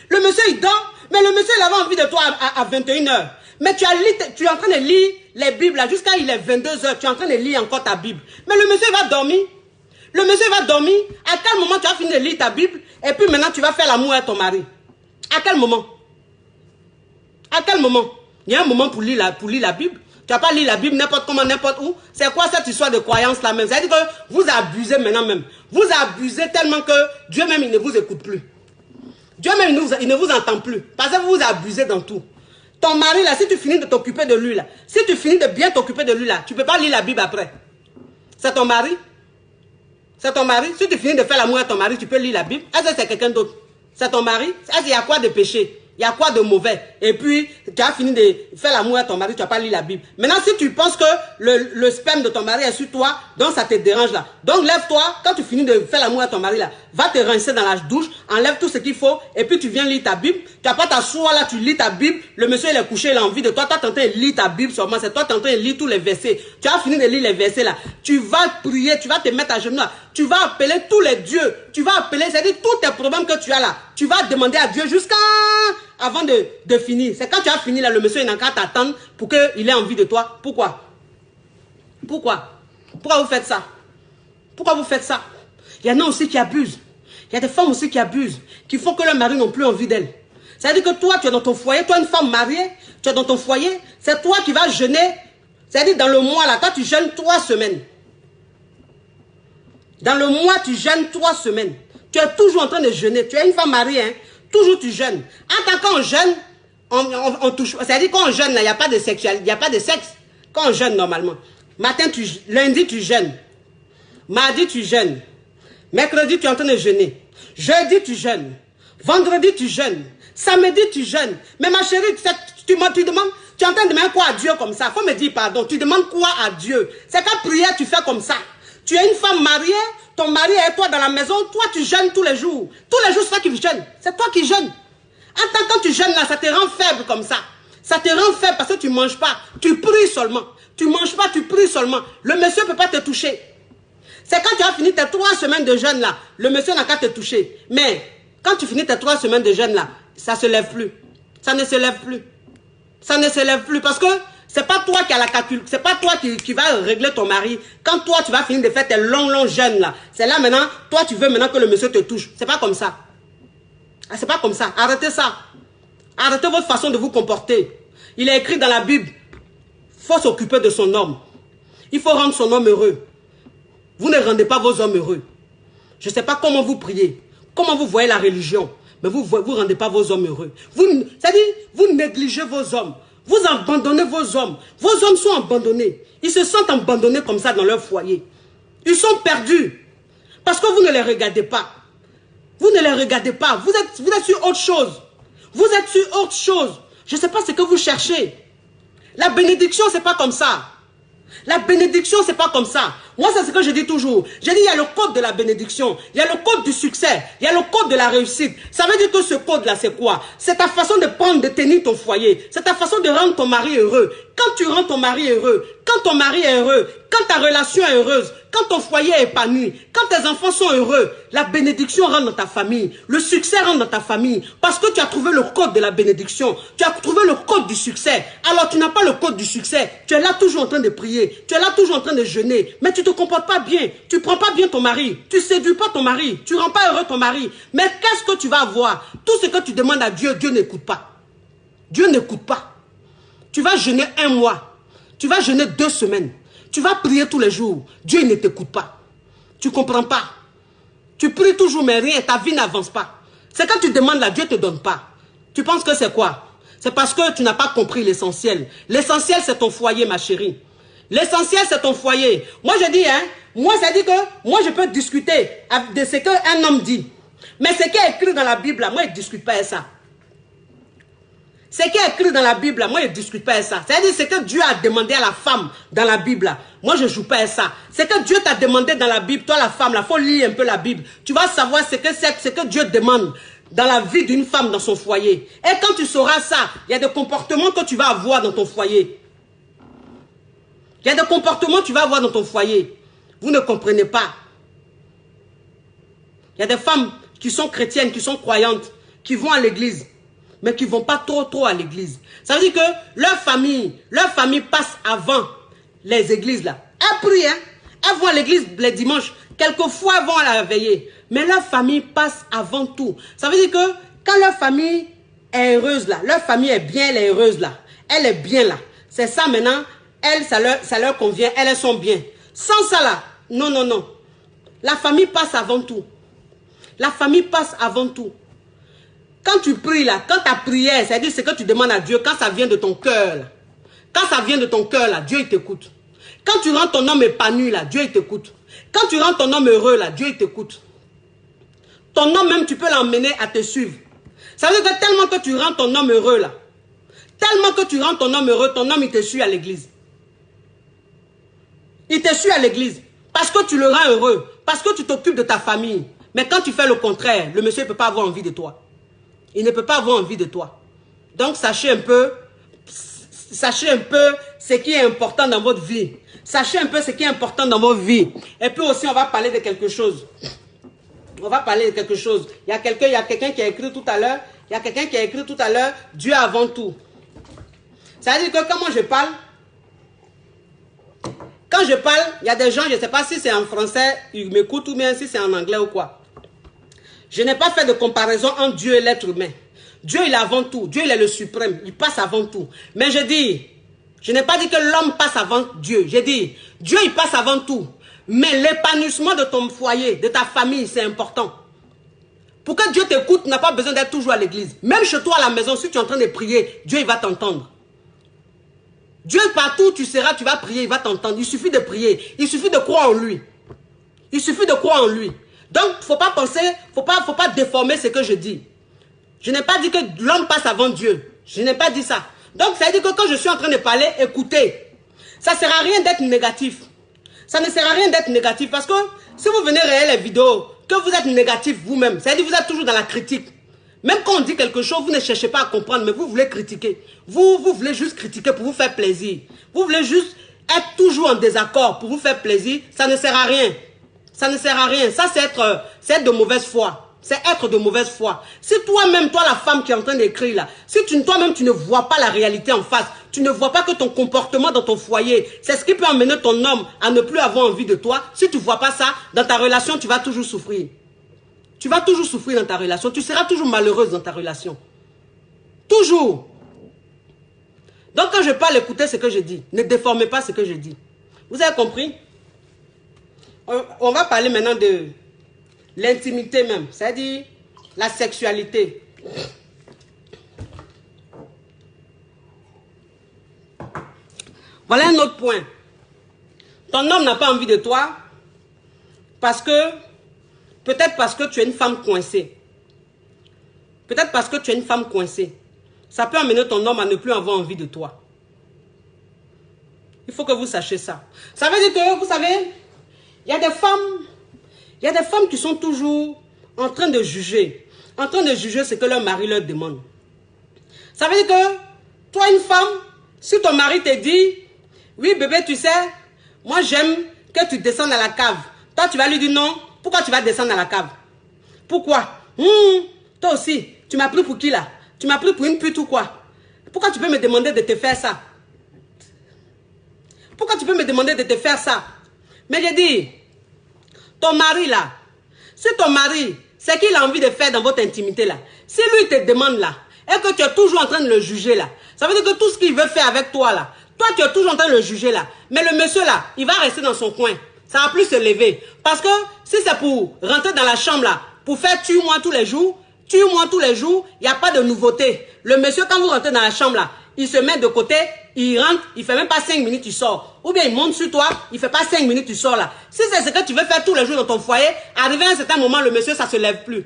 Le monsieur il dort, mais le monsieur il avait envie de toi à 21h. Mais tu es en train de lire les Bibles là, jusqu'à il est 22h, tu es en train de lire encore ta Bible. Mais le monsieur il va dormir. Le monsieur va dormir. À quel moment tu as fini de lire ta Bible et puis maintenant tu vas faire l'amour à ton mari? À quel moment? À quel moment? Il y a un moment pour lire la Bible. Tu n'as pas lu la Bible n'importe comment, n'importe où. C'est quoi cette histoire de croyance là même? C'est-à-dire que vous abusez maintenant même. Vous abusez tellement que Dieu même il ne vous écoute plus. Dieu même il ne vous entend plus. Parce que vous abusez dans tout. Ton mari là, si tu finis de t'occuper de lui là, si tu finis de bien t'occuper de lui là, tu ne peux pas lire la Bible après. C'est ton mari? C'est ton mari? Si tu finis de faire l'amour à ton mari, tu peux lire la Bible. Est-ce que c'est quelqu'un d'autre? C'est ton mari? Est-ce qu'il y a quoi de péché? Il y a quoi de mauvais? Et puis, tu as fini de faire l'amour à ton mari, tu n'as pas lu la Bible. Maintenant, si tu penses que le sperme de ton mari est sur toi, donc ça te dérange là. Donc, lève-toi, quand tu finis de faire l'amour à ton mari là, va te rincer dans la douche, enlève tout ce qu'il faut, et puis tu viens lire ta Bible. Tu n'as pas t'asseoir là, tu lis ta Bible, le monsieur il est couché, il a envie de toi, toi tu es en train de lire ta Bible seulement, c'est toi tu es en train de lire tous les versets. Tu as fini de lire les versets là, tu vas prier, tu vas te mettre à genoux là, tu vas appeler tous les dieux, tu vas appeler, c'est-à-dire tous tes problèmes que tu as là, tu vas demander à Dieu jusqu'à... avant de finir. C'est quand tu as fini là, le monsieur il n'a qu'à t'attendre pour qu'il ait envie de toi. Pourquoi? Pourquoi? Pourquoi vous faites ça? Pourquoi vous faites ça? Il y en a aussi qui abusent. Il y a des femmes aussi qui abusent, qui font que leurs maris n'ont plus envie d'elles. C'est-à-dire que toi, tu es dans ton foyer, toi une femme mariée, tu es dans ton foyer, c'est toi qui vas jeûner. C'est-à-dire dans le mois là, toi tu jeûnes 3 semaines. Dans le mois, tu jeûnes 3 semaines. Tu es toujours en train de jeûner. Tu es une femme mariée, hein? Toujours tu jeûnes. En tant qu'on jeûne, on touche. C'est-à-dire quand on jeûne, il n'y a pas de sexualité, il n'y a pas de sexe. Quand on jeûne normalement. Lundi, tu jeûnes. Mardi, tu jeûnes. Mercredi, tu es en train de jeûner. Jeudi, tu jeûnes. Vendredi, tu jeûnes. Samedi, tu jeûnes. Mais ma chérie, tu demandes, tu es en train de demander quoi à Dieu comme ça? Il faut me dire pardon. Tu demandes quoi à Dieu? C'est qu'à prière, tu fais comme ça. Tu es une femme mariée, ton mari est toi dans la maison, toi tu jeûnes tous les jours. Tous les jours, c'est toi qui jeûnes. C'est toi qui jeûnes. En tant que tu jeûnes là, ça te rend faible comme ça. Ça te rend faible parce que tu ne manges pas. Tu pries seulement. Tu ne manges pas, tu pries seulement. Le monsieur ne peut pas te toucher. C'est quand tu as fini tes 3 semaines de jeûne là, le monsieur n'a qu'à te toucher. Mais quand tu finis tes 3 semaines de jeûne là, ça ne se lève plus. Ça ne se lève plus. Ça ne se lève plus parce que c'est pas toi qui as la calcul, c'est pas toi qui va régler ton mari. Quand toi tu vas finir de faire tes longs jeûnes là, c'est là maintenant, toi tu veux maintenant que le monsieur te touche. C'est pas comme ça. Ah, c'est pas comme ça. Arrêtez ça. Arrêtez votre façon de vous comporter. Il est écrit dans la Bible, il faut s'occuper de son homme. Il faut rendre son homme heureux. Vous ne rendez pas vos hommes heureux. Je ne sais pas comment vous priez, comment vous voyez la religion, mais vous ne rendez pas vos hommes heureux. C'est-à-dire, vous négligez vos hommes. Vous abandonnez vos hommes. Vos hommes sont abandonnés. Ils se sentent abandonnés comme ça dans leur foyer. Ils sont perdus. Parce que vous ne les regardez pas. Vous ne les regardez pas. Vous êtes sur autre chose. Vous êtes sur autre chose. Je ne sais pas ce que vous cherchez. La bénédiction, ce n'est pas comme ça. La bénédiction, c'est pas comme ça. Moi, c'est ce que je dis toujours. Je dis, il y a le code de la bénédiction. Il y a le code du succès. Il y a le code de la réussite. Ça veut dire que ce code-là, c'est quoi? C'est ta façon de prendre, de tenir ton foyer. C'est ta façon de rendre ton mari heureux. Quand tu rends ton mari heureux, quand ton mari est heureux, quand ta relation est heureuse, quand ton foyer est épanoui, quand tes enfants sont heureux, la bénédiction rentre dans ta famille. Le succès rentre dans ta famille. Parce que tu as trouvé le code de la bénédiction. Tu as trouvé le code du succès. Alors, tu n'as pas le code du succès. Tu es là toujours en train de prier. Tu es là toujours en train de jeûner. Mais tu te comportes pas bien. Tu prends pas bien ton mari. Tu séduis pas ton mari. Tu rends pas heureux ton mari. Mais qu'est-ce que tu vas avoir? Tout ce que tu demandes à Dieu, Dieu n'écoute pas. Dieu n'écoute pas. Tu vas jeûner 1 mois. Tu vas jeûner 2 semaines. Tu vas prier tous les jours. Dieu ne t'écoute pas. Tu ne comprends pas. Tu pries toujours mais rien. Ta vie n'avance pas. C'est quand tu demandes là, Dieu ne te donne pas. Tu penses que c'est quoi? C'est parce que tu n'as pas compris l'essentiel. L'essentiel, c'est ton foyer, ma chérie. L'essentiel, c'est ton foyer. Moi, je dis, hein, moi, ça dit que moi, je peux discuter de ce qu'un homme dit. Mais ce qui est écrit dans la Bible, là, moi, je ne discute pas avec ça. Ce qui est écrit dans la Bible, là, moi, je ne discute pas avec ça. C'est-à-dire ce que Dieu a demandé à la femme dans la Bible, là, moi, je ne joue pas avec ça. Ce que Dieu t'a demandé dans la Bible, toi, la femme, il faut lire un peu la Bible. Tu vas savoir ce que Dieu demande dans la vie d'une femme dans son foyer. Et quand tu sauras ça, il y a des comportements que tu vas avoir dans ton foyer. Il y a des comportements que tu vas avoir dans ton foyer. Vous ne comprenez pas. Il y a des femmes qui sont chrétiennes, qui sont croyantes, qui vont à l'église, mais qui ne vont pas trop à l'église. Ça veut dire que leur famille passe avant les églises là. Elles prient, hein? Elles vont à l'église les dimanches. Quelquefois, elles vont à la veillée. Mais leur famille passe avant tout. Ça veut dire que quand leur famille est heureuse là, leur famille est bien, elle est heureuse là. Elle est bien là. C'est ça maintenant. Elles, ça leur convient. Elles sont bien. Sans ça là, non. La famille passe avant tout. La famille passe avant tout. Quand tu pries là, quand ta prière, c'est-à-dire ce que tu demandes à Dieu, quand ça vient de ton cœur là, quand ça vient de ton cœur là, Dieu il t'écoute. Quand tu rends ton homme épanoui là, Dieu il t'écoute. Quand tu rends ton homme heureux là, Dieu il t'écoute. Ton homme même, tu peux l'emmener à te suivre. Ça veut dire que tellement que tu rends ton homme heureux là, tellement que tu rends ton homme heureux, ton homme il te suit à l'église. Il te suit à l'église. Parce que tu le rends heureux. Parce que tu t'occupes de ta famille. Mais quand tu fais le contraire, le monsieur ne peut pas avoir envie de toi. Il ne peut pas avoir envie de toi. Donc sachez un peu ce qui est important dans votre vie. Sachez un peu ce qui est important dans votre vie. Et puis aussi, on va parler de quelque chose. On va parler de quelque chose. Il y a quelqu'un qui a écrit tout à l'heure. Il y a quelqu'un qui a écrit tout à l'heure, Dieu avant tout. Ça veut dire que quand moi je parle, il y a des gens, je ne sais pas si c'est en français, ils m'écoutent ou bien si c'est en anglais ou quoi. Je n'ai pas fait de comparaison entre Dieu et l'être humain. Dieu, il est avant tout. Dieu, il est le suprême. Il passe avant tout. Mais je n'ai pas dit que l'homme passe avant Dieu. J'ai dit, Dieu, il passe avant tout. Mais l'épanouissement de ton foyer, de ta famille, c'est important. Pour que Dieu t'écoute, tu n'as pas besoin d'être toujours à l'église. Même chez toi à la maison, si tu es en train de prier, Dieu, il va t'entendre. Dieu, partout où tu seras, tu vas prier, il va t'entendre. Il suffit de prier. Il suffit de croire en lui. Il suffit de croire en lui. Donc, il ne faut pas penser, faut pas déformer ce que je dis. Je n'ai pas dit que l'homme passe avant Dieu. Je n'ai pas dit ça. Donc, ça veut dire que quand je suis en train de parler, écoutez. Ça ne sert à rien d'être négatif. Ça ne sert à rien d'être négatif parce que si vous venez regarder les vidéos, que vous êtes négatif vous-même, ça veut dire que vous êtes toujours dans la critique. Même quand on dit quelque chose, vous ne cherchez pas à comprendre, mais vous voulez critiquer. Vous voulez juste critiquer pour vous faire plaisir. Vous voulez juste être toujours en désaccord pour vous faire plaisir. Ça ne sert à rien. Ça ne sert à rien. Ça, c'est être de mauvaise foi. C'est être de mauvaise foi. Si toi-même, toi la femme qui est en train d'écrire là, si toi-même tu ne vois pas la réalité en face, tu ne vois pas que ton comportement dans ton foyer, c'est ce qui peut emmener ton homme à ne plus avoir envie de toi. Si tu ne vois pas ça, dans ta relation, tu vas toujours souffrir. Tu vas toujours souffrir dans ta relation. Tu seras toujours malheureuse dans ta relation. Toujours. Donc quand je parle, écoutez ce que je dis. Ne déformez pas ce que je dis. Vous avez compris? On va parler maintenant de l'intimité même. C'est-à-dire la sexualité. Voilà un autre point. Ton homme n'a pas envie de toi parce que peut-être parce que tu es une femme coincée. Peut-être parce que tu es une femme coincée. Ça peut amener ton homme à ne plus avoir envie de toi. Il faut que vous sachiez ça. Ça veut dire que, vous savez, il y a des femmes qui sont toujours en train de juger. En train de juger ce que leur mari leur demande. Ça veut dire que, toi une femme, si ton mari te dit, oui bébé tu sais, moi j'aime que tu descendes à la cave. Toi tu vas lui dire non. Pourquoi tu vas descendre à la cave? Pourquoi? Toi aussi, tu m'as pris pour qui là? Tu m'as pris pour une pute ou quoi? Pourquoi tu peux me demander de te faire ça? Pourquoi tu peux me demander de te faire ça? Mais j'ai dit, ton mari là, si ton mari, c'est qu'il a envie de faire dans votre intimité là, si lui te demande là, et que tu es toujours en train de le juger là, ça veut dire que tout ce qu'il veut faire avec toi là, toi tu es toujours en train de le juger là, mais le monsieur là, il va rester dans son coin. Ça va plus se lever. Parce que si c'est pour rentrer dans la chambre là, pour faire tue-moi tous les jours, il n'y a pas de nouveauté. Le monsieur, quand vous rentrez dans la chambre là, il se met de côté, il rentre, il ne fait même pas 5 minutes, il sort. Ou bien il monte sur toi, il ne fait pas 5 minutes, il sort là. Si c'est ce que tu veux faire tous les jours dans ton foyer, arrivé à un certain moment, le monsieur, ça ne se lève plus.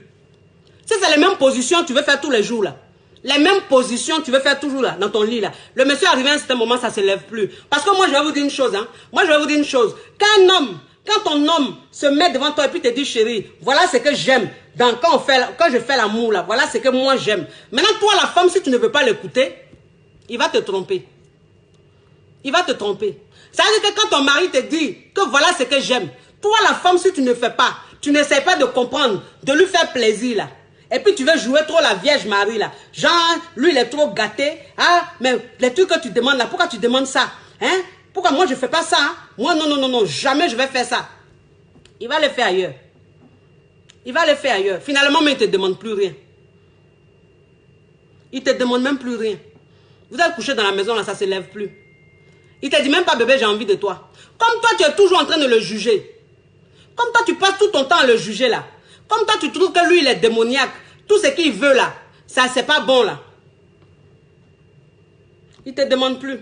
Si c'est les mêmes positions que tu veux faire tous les jours là, les mêmes positions tu veux faire toujours là, dans ton lit là, le monsieur arrivé à un certain moment, ça ne se lève plus. Parce que moi, je vais vous dire une chose, hein. Moi, je vais vous dire une chose. Quand ton homme se met devant toi et puis te dit, chérie, voilà ce que j'aime. Quand je fais l'amour là, voilà ce que moi j'aime. Maintenant, toi, la femme, si tu ne veux pas l'écouter, il va te tromper. Il va te tromper. Ça veut dire que quand ton mari te dit que voilà ce que j'aime, toi la femme, si tu ne fais pas, tu n'essaies pas de comprendre, de lui faire plaisir là. Et puis tu veux jouer trop la Vierge Marie là. Genre, lui il est trop gâté. Ah, mais les trucs que tu demandes là, pourquoi tu demandes ça? Hein? Pourquoi moi je ne fais pas ça? Hein? Moi non, non, non, non, jamais je vais faire ça. Il va le faire ailleurs. Il va le faire ailleurs. Finalement, mais il ne te demande plus rien. Il ne te demande même plus rien. Vous êtes couché dans la maison là, ça ne se lève plus. Il ne te dit même pas bébé, j'ai envie de toi. Comme toi, tu es toujours en train de le juger. Comme toi, tu passes tout ton temps à le juger là. Comme toi, tu trouves que lui, il est démoniaque. Tout ce qu'il veut là, ça, c'est pas bon là. Il ne te demande plus.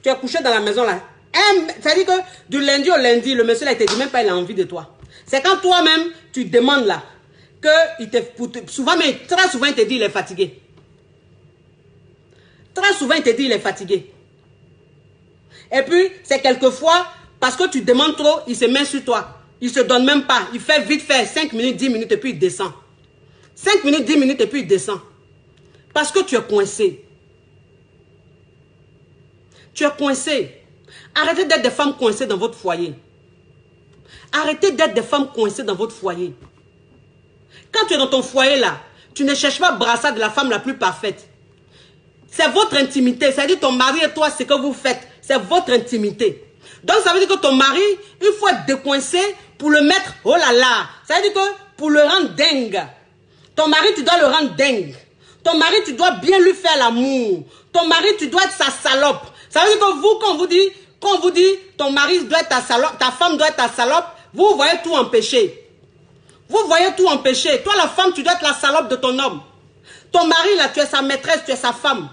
Tu es couché dans la maison là. Ça dit que du lundi au lundi, le monsieur là, il te dit même pas il a envie de toi. C'est quand toi-même, tu demandes là, que il te, souvent, mais très souvent, il te dit il est fatigué. Très souvent, il te dit il est fatigué. Et puis, c'est quelquefois, parce que tu demandes trop, il se met sur toi. Il se donne même pas. Il fait vite fait 5 minutes, 10 minutes et puis il descend. 5 minutes, 10 minutes et puis il descend. Parce que tu es coincé. Tu es coincé. Arrêtez d'être des femmes coincées dans votre foyer. Arrêtez d'être des femmes coincées dans votre foyer. Quand tu es dans ton foyer là, tu ne cherches pas à brasser de la femme la plus parfaite. C'est votre intimité. C'est-à-dire ton mari et toi, ce que vous faites, c'est votre intimité. Donc ça veut dire que ton mari, il faut être décoincé pour le mettre, oh là là. Ça veut dire que pour le rendre dingue. Ton mari, tu dois le rendre dingue. Ton mari, tu dois bien lui faire l'amour. Ton mari, tu dois être sa salope. Ça veut dire que vous, quand on vous dit, ton mari doit être ta salope, ta femme doit être ta salope, vous voyez tout empêcher. Vous voyez tout empêcher. Toi, la femme, tu dois être la salope de ton homme. Ton mari, là, tu es sa maîtresse, tu es sa femme.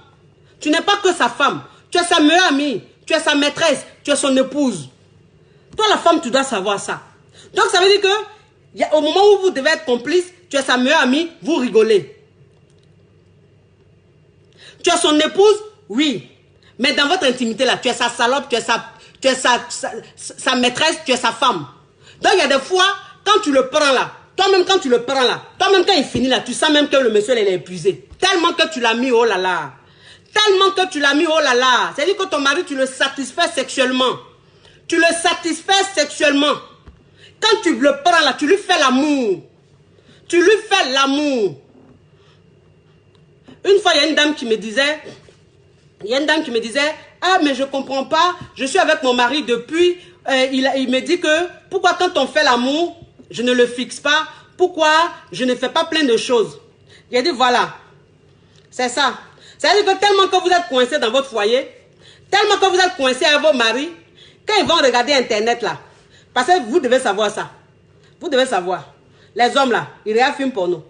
Tu n'es pas que sa femme. Tu es sa meilleure amie. Tu es sa maîtresse. Tu es son épouse. Toi, la femme, tu dois savoir ça. Donc, ça veut dire que, au moment où vous devez être complice, tu es sa meilleure amie, vous rigolez. Tu es son épouse, oui. Mais dans votre intimité, là, tu es sa salope, tu es sa maîtresse, tu es sa femme. Donc, il y a des fois, quand tu le prends là, toi-même quand tu le prends là, toi-même quand il finit là, tu sens même que le monsieur, il est épuisé. Tellement que tu l'as mis, oh là là. Tellement que tu l'as mis, oh là là. C'est-à-dire que ton mari, tu le satisfais sexuellement. Tu le satisfais sexuellement. Quand tu le prends là, tu lui fais l'amour. Tu lui fais l'amour. Une fois, il y a une dame qui me disait, ah, mais je ne comprends pas, je suis avec mon mari depuis, il me dit que, pourquoi quand on fait l'amour, je ne le fixe pas, pourquoi je ne fais pas plein de choses. Il a dit, voilà, c'est ça. C'est-à-dire que tellement que vous êtes coincé dans votre foyer, tellement que vous êtes coincé avec vos maris, quand ils vont regarder Internet là, parce que vous devez savoir ça. Vous devez savoir. Les hommes là, ils regardent film porno.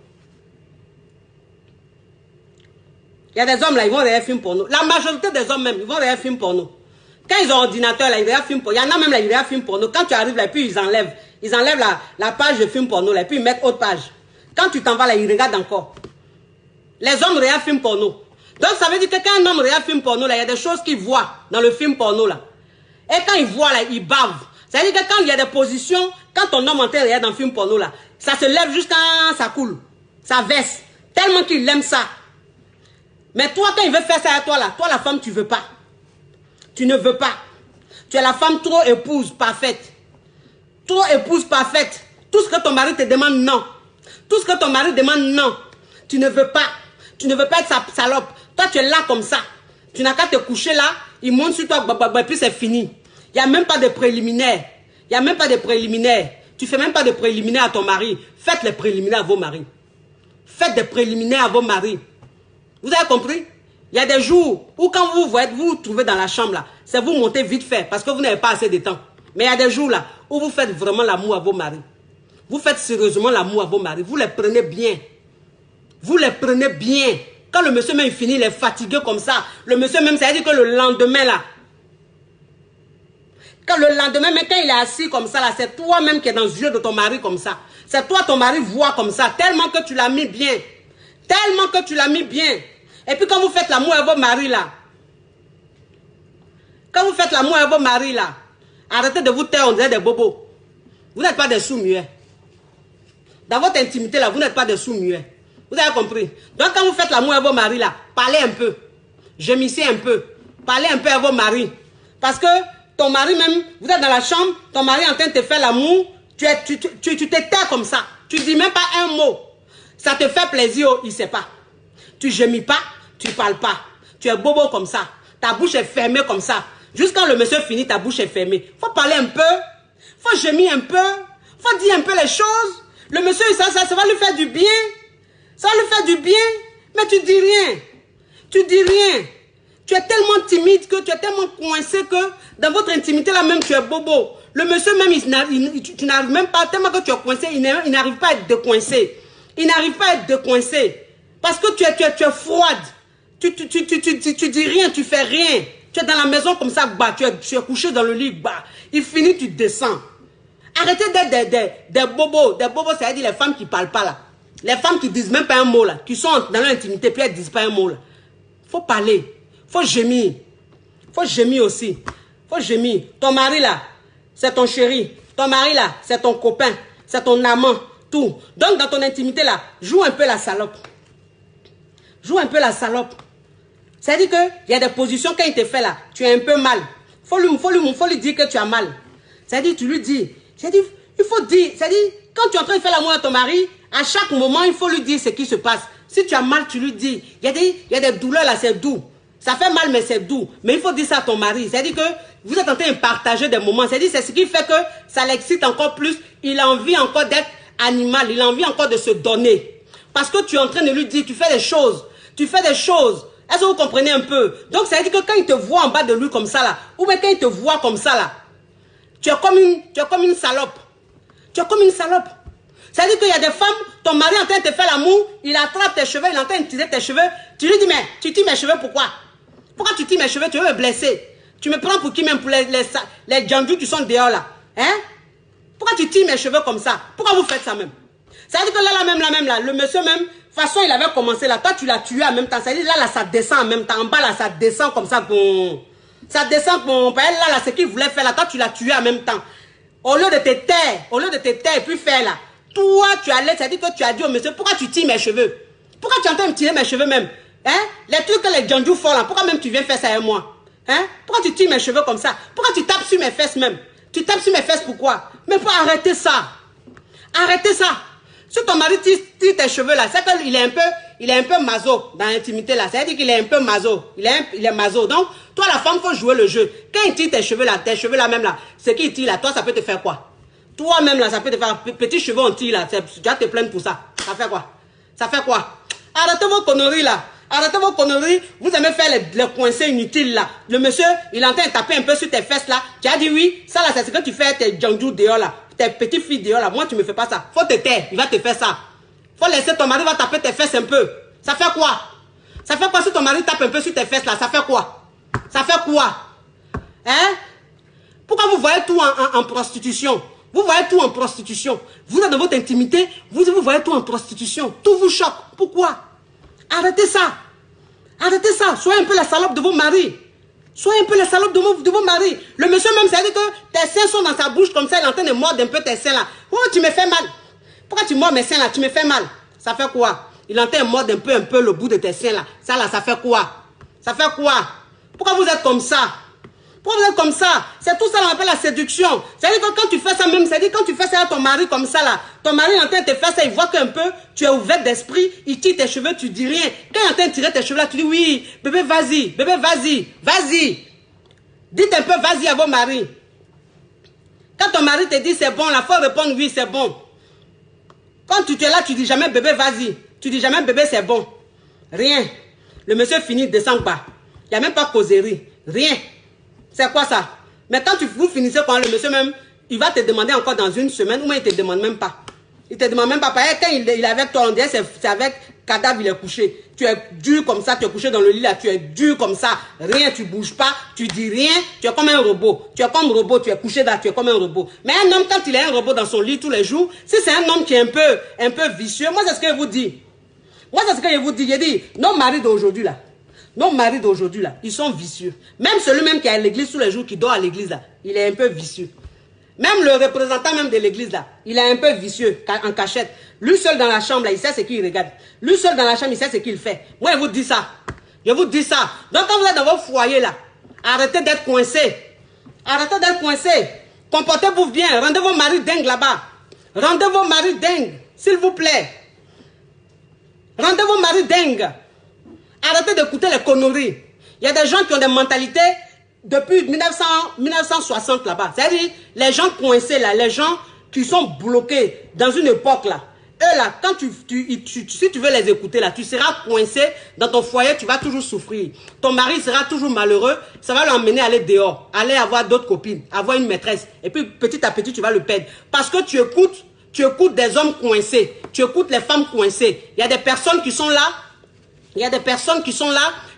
Il y a des hommes là, ils vont regarder film porno. La majorité des hommes même, ils vont regarder film porno. Quand ils ont ordinateur là, ils regardent film porno. Il y en a même là, ils regardent film porno. Quand tu arrives là, puis ils enlèvent. Ils enlèvent la page de film porno là, et puis ils mettent autre page. Quand tu t'en vas là, ils regardent encore. Les hommes regardent film porno. Donc ça veut dire que quand un homme regarde film porno là, il y a des choses qu'il voit dans le film porno là. Et quand il voit là, il bave. Ça veut dire que quand il y a des positions, quand ton homme en train de regarder dans le film porno là, ça se lève jusqu'à ça coule. Ça verse. Tellement qu'il aime ça. Mais toi, quand il veut faire ça à toi là, toi la femme, tu veux pas. Tu ne veux pas. Tu es la femme trop épouse parfaite. Trop épouse parfaite. Tout ce que ton mari te demande, non. Tout ce que ton mari demande, non. Tu ne veux pas. Tu ne veux pas être sa salope. Toi, tu es là comme ça. Tu n'as qu'à te coucher là. Il monte sur toi, et puis c'est fini. Il n'y a même pas de préliminaire. Il n'y a même pas de préliminaire. Tu ne fais même pas de préliminaire à ton mari. Faites les préliminaires à vos maris. Faites des préliminaires à vos maris. Vous avez compris? Il y a des jours où quand vous vous trouvez dans la chambre là, c'est vous montez vite fait parce que vous n'avez pas assez de temps. Mais il y a des jours là où vous faites vraiment l'amour à vos maris. Vous faites sérieusement l'amour à vos maris. Vous les prenez bien. Vous les prenez bien. Quand le monsieur même finit, il est fatigué comme ça. Le monsieur même, ça veut dire que le lendemain là, quand le lendemain, mais quand il est assis comme ça là, c'est toi-même qui es dans les yeux de ton mari comme ça. C'est toi, ton mari voit comme ça, tellement que tu l'as mis bien. Tellement que tu l'as mis bien. Et puis quand vous faites l'amour à vos maris là, quand vous faites l'amour à vos maris là, arrêtez de vous taire, on dirait des bobos. Vous n'êtes pas des sous-muets. Dans votre intimité là, vous n'êtes pas des sous-muets. Vous avez compris? Donc quand vous faites l'amour à vos maris là, parlez un peu. Gémissez un peu. Parlez un peu à vos maris. Parce que ton mari même, vous êtes dans la chambre, ton mari est en train de te faire l'amour, tu te tais comme ça. Tu dis même pas un mot. Ça te fait plaisir, il ne sait pas. Tu gémis pas, tu parles pas. Tu es bobo comme ça. Ta bouche est fermée comme ça. Jusqu'à le monsieur finit, ta bouche est fermée. Faut parler un peu. Faut gémir un peu. Faut dire un peu les choses. Le monsieur, ça va lui faire du bien. Ça va lui faire du bien. Mais tu dis rien. Tu dis rien. Tu es tellement timide que tu es tellement coincé que dans votre intimité là même tu es bobo. Le monsieur même, tu n'arrives même pas, tellement que tu es coincé, il n'arrive pas à être décoincé. Il n'arrive pas à être décoincé. Parce que tu es froide. Tu dis rien, tu fais rien. Tu es dans la maison comme ça, bah, tu es couché dans le lit, bah. Il finit, tu descends. Arrêtez d'être des bobos. Des bobos, c'est-à-dire les femmes qui ne parlent pas là. Les femmes qui disent même pas un mot là. Qui sont dans leur intimité, puis elles ne disent pas un mot là. Faut parler. Faut gémir. Faut gémir aussi. Faut gémir. Ton mari là, c'est ton chéri. Ton mari là, c'est ton copain. C'est ton amant. Tout. Donc dans ton intimité là, joue un peu la salope. Joue un peu la salope. C'est-à-dire qu'il y a des positions quand il te fait là, tu es un peu mal. Faut lui dire que tu as mal. C'est-à-dire tu lui dis. C'est-à-dire, il faut dire. C'est-à-dire, quand tu es en train de faire l'amour à ton mari, à chaque moment, il faut lui dire ce qui se passe. Si tu as mal, tu lui dis. Il y a des douleurs là, c'est doux. Ça fait mal, mais c'est doux. Mais il faut dire ça à ton mari. C'est-à-dire que vous êtes en train de partager des moments. C'est-à-dire c'est ce qui fait que ça l'excite encore plus. Il a envie encore d'être animal. Il a envie encore de se donner. Parce que tu es en train de lui dire, tu fais des choses. Tu fais des choses. Est-ce que vous comprenez un peu? Donc, ça veut dire que quand il te voit en bas de lui comme ça là, ou bien quand il te voit comme ça là, tu es comme une salope. Tu es comme une salope. Ça veut dire qu'il y a des femmes, ton mari est en train de te faire l'amour, il attrape tes cheveux, il est en train de tirer tes cheveux. Tu lui dis, mais tu tires mes cheveux pourquoi? Pourquoi tu tires mes cheveux? Tu veux me blesser? Tu me prends pour qui même? Pour les jandus qui sont dehors là. Hein? Pourquoi tu tires mes cheveux comme ça? Pourquoi vous faites ça même? Ça veut dire que là, le monsieur même, de toute façon, il avait commencé là. Toi, tu l'as tué en même temps. Ça veut dire là, ça descend en même temps. En bas, là, ça descend comme ça. Bon. Ça descend. Bon. Là, ce qu'il voulait faire là, toi, tu l'as tué en même temps. Au lieu de te taire, et puis faire là. Toi, tu allais, ça veut dire que tu as dit au monsieur, pourquoi tu tires mes cheveux? Pourquoi tu es en train de tirer mes cheveux même? Hein? Les trucs que les jandous font là, pourquoi même tu viens faire ça avec moi? Hein? Pourquoi tu tires mes cheveux comme ça? Pourquoi tu tapes sur mes fesses même? Tu tapes sur mes fesses pourquoi? Mais pour arrêter ça. Arrêtez ça. Si ton mari tire tes cheveux là, c'est qu'il est un peu maso dans l'intimité là. C'est-à-dire qu'il est un peu maso. Il est maso. Donc, toi la femme, faut jouer le jeu. Quand il tire tes cheveux là même là, ce qu'il tire là, toi ça peut te faire quoi? Toi-même là, ça peut te faire petits cheveux en tire là. Tu vas te plaindre pour ça. Ça fait quoi? Ça fait quoi? Arrêtez vos conneries là. Arrêtez vos conneries. Vous aimez faire les coincés inutiles là. Le monsieur, il est en train de taper un peu sur tes fesses là. Tu as dit oui. Ça là, c'est ce que tu fais tes jandous dehors là. Tes petites filles dehors là. Moi, tu me fais pas ça. Faut te taire. Il va te faire ça. Faut laisser ton mari va taper tes fesses un peu. Ça fait quoi? Ça fait quoi si ton mari tape un peu sur tes fesses là? Ça fait quoi? Ça fait quoi? Hein? Pourquoi vous voyez tout en prostitution? Vous voyez tout en prostitution. Vous êtes dans votre intimité, vous voyez tout en prostitution. Tout vous choque. Pourquoi? Arrêtez ça. Arrêtez ça. Soyez un peu la salope de vos maris. Soyez un peu la salope de vos maris. Le monsieur même, ça dit que tes seins sont dans sa bouche comme ça, il est en train de mordre un peu tes seins là. Oh, tu me fais mal. Pourquoi tu mords mes seins là? Tu me fais mal. Ça fait quoi? Il est en train de mordre un peu le bout de tes seins là. Ça là, ça fait quoi? Ça fait quoi? Pourquoi vous êtes comme ça? Pourquoi vous êtes comme ça? C'est tout ça qu'on appelle la séduction. C'est-à-dire que quand tu fais ça même, c'est-à-dire quand tu fais ça à ton mari comme ça là, ton mari est en train de te faire ça, il voit qu'un peu, tu es ouvert d'esprit, il tire tes cheveux, tu dis rien. Quand il est en train de tirer tes cheveux là, tu dis oui, bébé vas-y, vas-y. Dites un peu vas-y à vos maris. Quand ton mari te dit c'est bon, là, faut répondre oui, c'est bon. Quand tu es là, tu dis jamais bébé vas-y. Tu dis jamais bébé c'est bon. Rien. Le monsieur finit, descend bas. Il n'y a même pas causerie. Rien. C'est quoi ça? Mais quand vous finissez quand le monsieur même, il va te demander encore dans une semaine, ou même il ne te demande même pas. Il ne te demande même pas. Quand il est avec toi, on dirait c'est avec cadavre, il est couché. Tu es dur comme ça, tu es couché dans le lit là, tu es dur comme ça. Rien, tu ne bouges pas, tu dis rien, tu es comme un robot. Tu es comme un robot, tu es couché là, tu es comme un robot. Mais un homme, quand il est un robot dans son lit tous les jours, si c'est un homme qui est un peu vicieux, moi c'est ce que je vous dis. Moi c'est ce que je vous dis. Je dis, nos maris d'aujourd'hui là, nos maris d'aujourd'hui là, ils sont vicieux. Même celui-même qui est à l'église tous les jours, qui dort à l'église là, il est un peu vicieux. Même le représentant même de l'église là, il est un peu vicieux, en cachette. Lui seul dans la chambre là, il sait ce qu'il regarde. Lui seul dans la chambre, il sait ce qu'il fait. Moi, je vous dis ça. Je vous dis ça. Donc quand vous êtes dans votre foyer là, arrêtez d'être coincé. Arrêtez d'être coincés. Comportez-vous bien. Rendez vos maris dingues là-bas. Rendez vos maris dingues, s'il vous plaît. Rendez vos maris dingues. Arrêtez d'écouter les conneries. Il y a des gens qui ont des mentalités depuis 1960 là-bas. C'est-à-dire, les gens coincés là, les gens qui sont bloqués dans une époque là. Eux là, quand si tu veux les écouter là, tu seras coincé dans ton foyer, tu vas toujours souffrir. Ton mari sera toujours malheureux, ça va l'emmener à aller dehors, aller avoir d'autres copines, avoir une maîtresse. Et puis petit à petit, tu vas le perdre. Parce que tu écoutes des hommes coincés, tu écoutes les femmes coincées. Il y a des personnes qui sont là,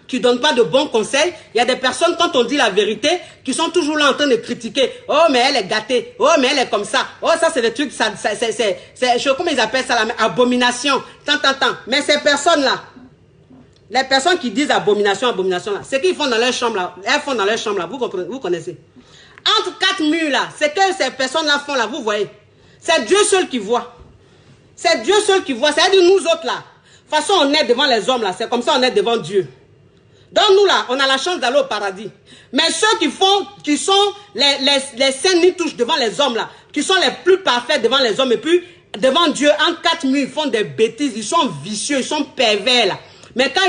qui ne donnent pas de bons conseils. Il y a des personnes, quand on dit la vérité, qui sont toujours là en train de critiquer. Oh, mais elle est gâtée. Oh, mais elle est comme ça. Oh, ça, c'est des trucs, comment ils appellent ça, la abomination. Tant. Mais ces personnes-là, les personnes qui disent abomination, là, c'est qu'ils font dans leur chambre, là. Elles font dans leur chambre, là. Vous connaissez. Entre quatre murs, là, c'est que ces personnes-là font, là, vous voyez. C'est Dieu seul qui voit. C'est Dieu seul qui voit. C'est-à-dire nous autres, là. De toute façon, on est devant les hommes, là. C'est comme ça, on est devant Dieu. Donc nous là, on a la chance d'aller au paradis. Mais ceux qui sont les saints ni touches devant les hommes là, qui sont les plus parfaits devant les hommes et puis devant Dieu, en quatre murs, ils font des bêtises, ils sont vicieux, ils sont pervers là. Mais quand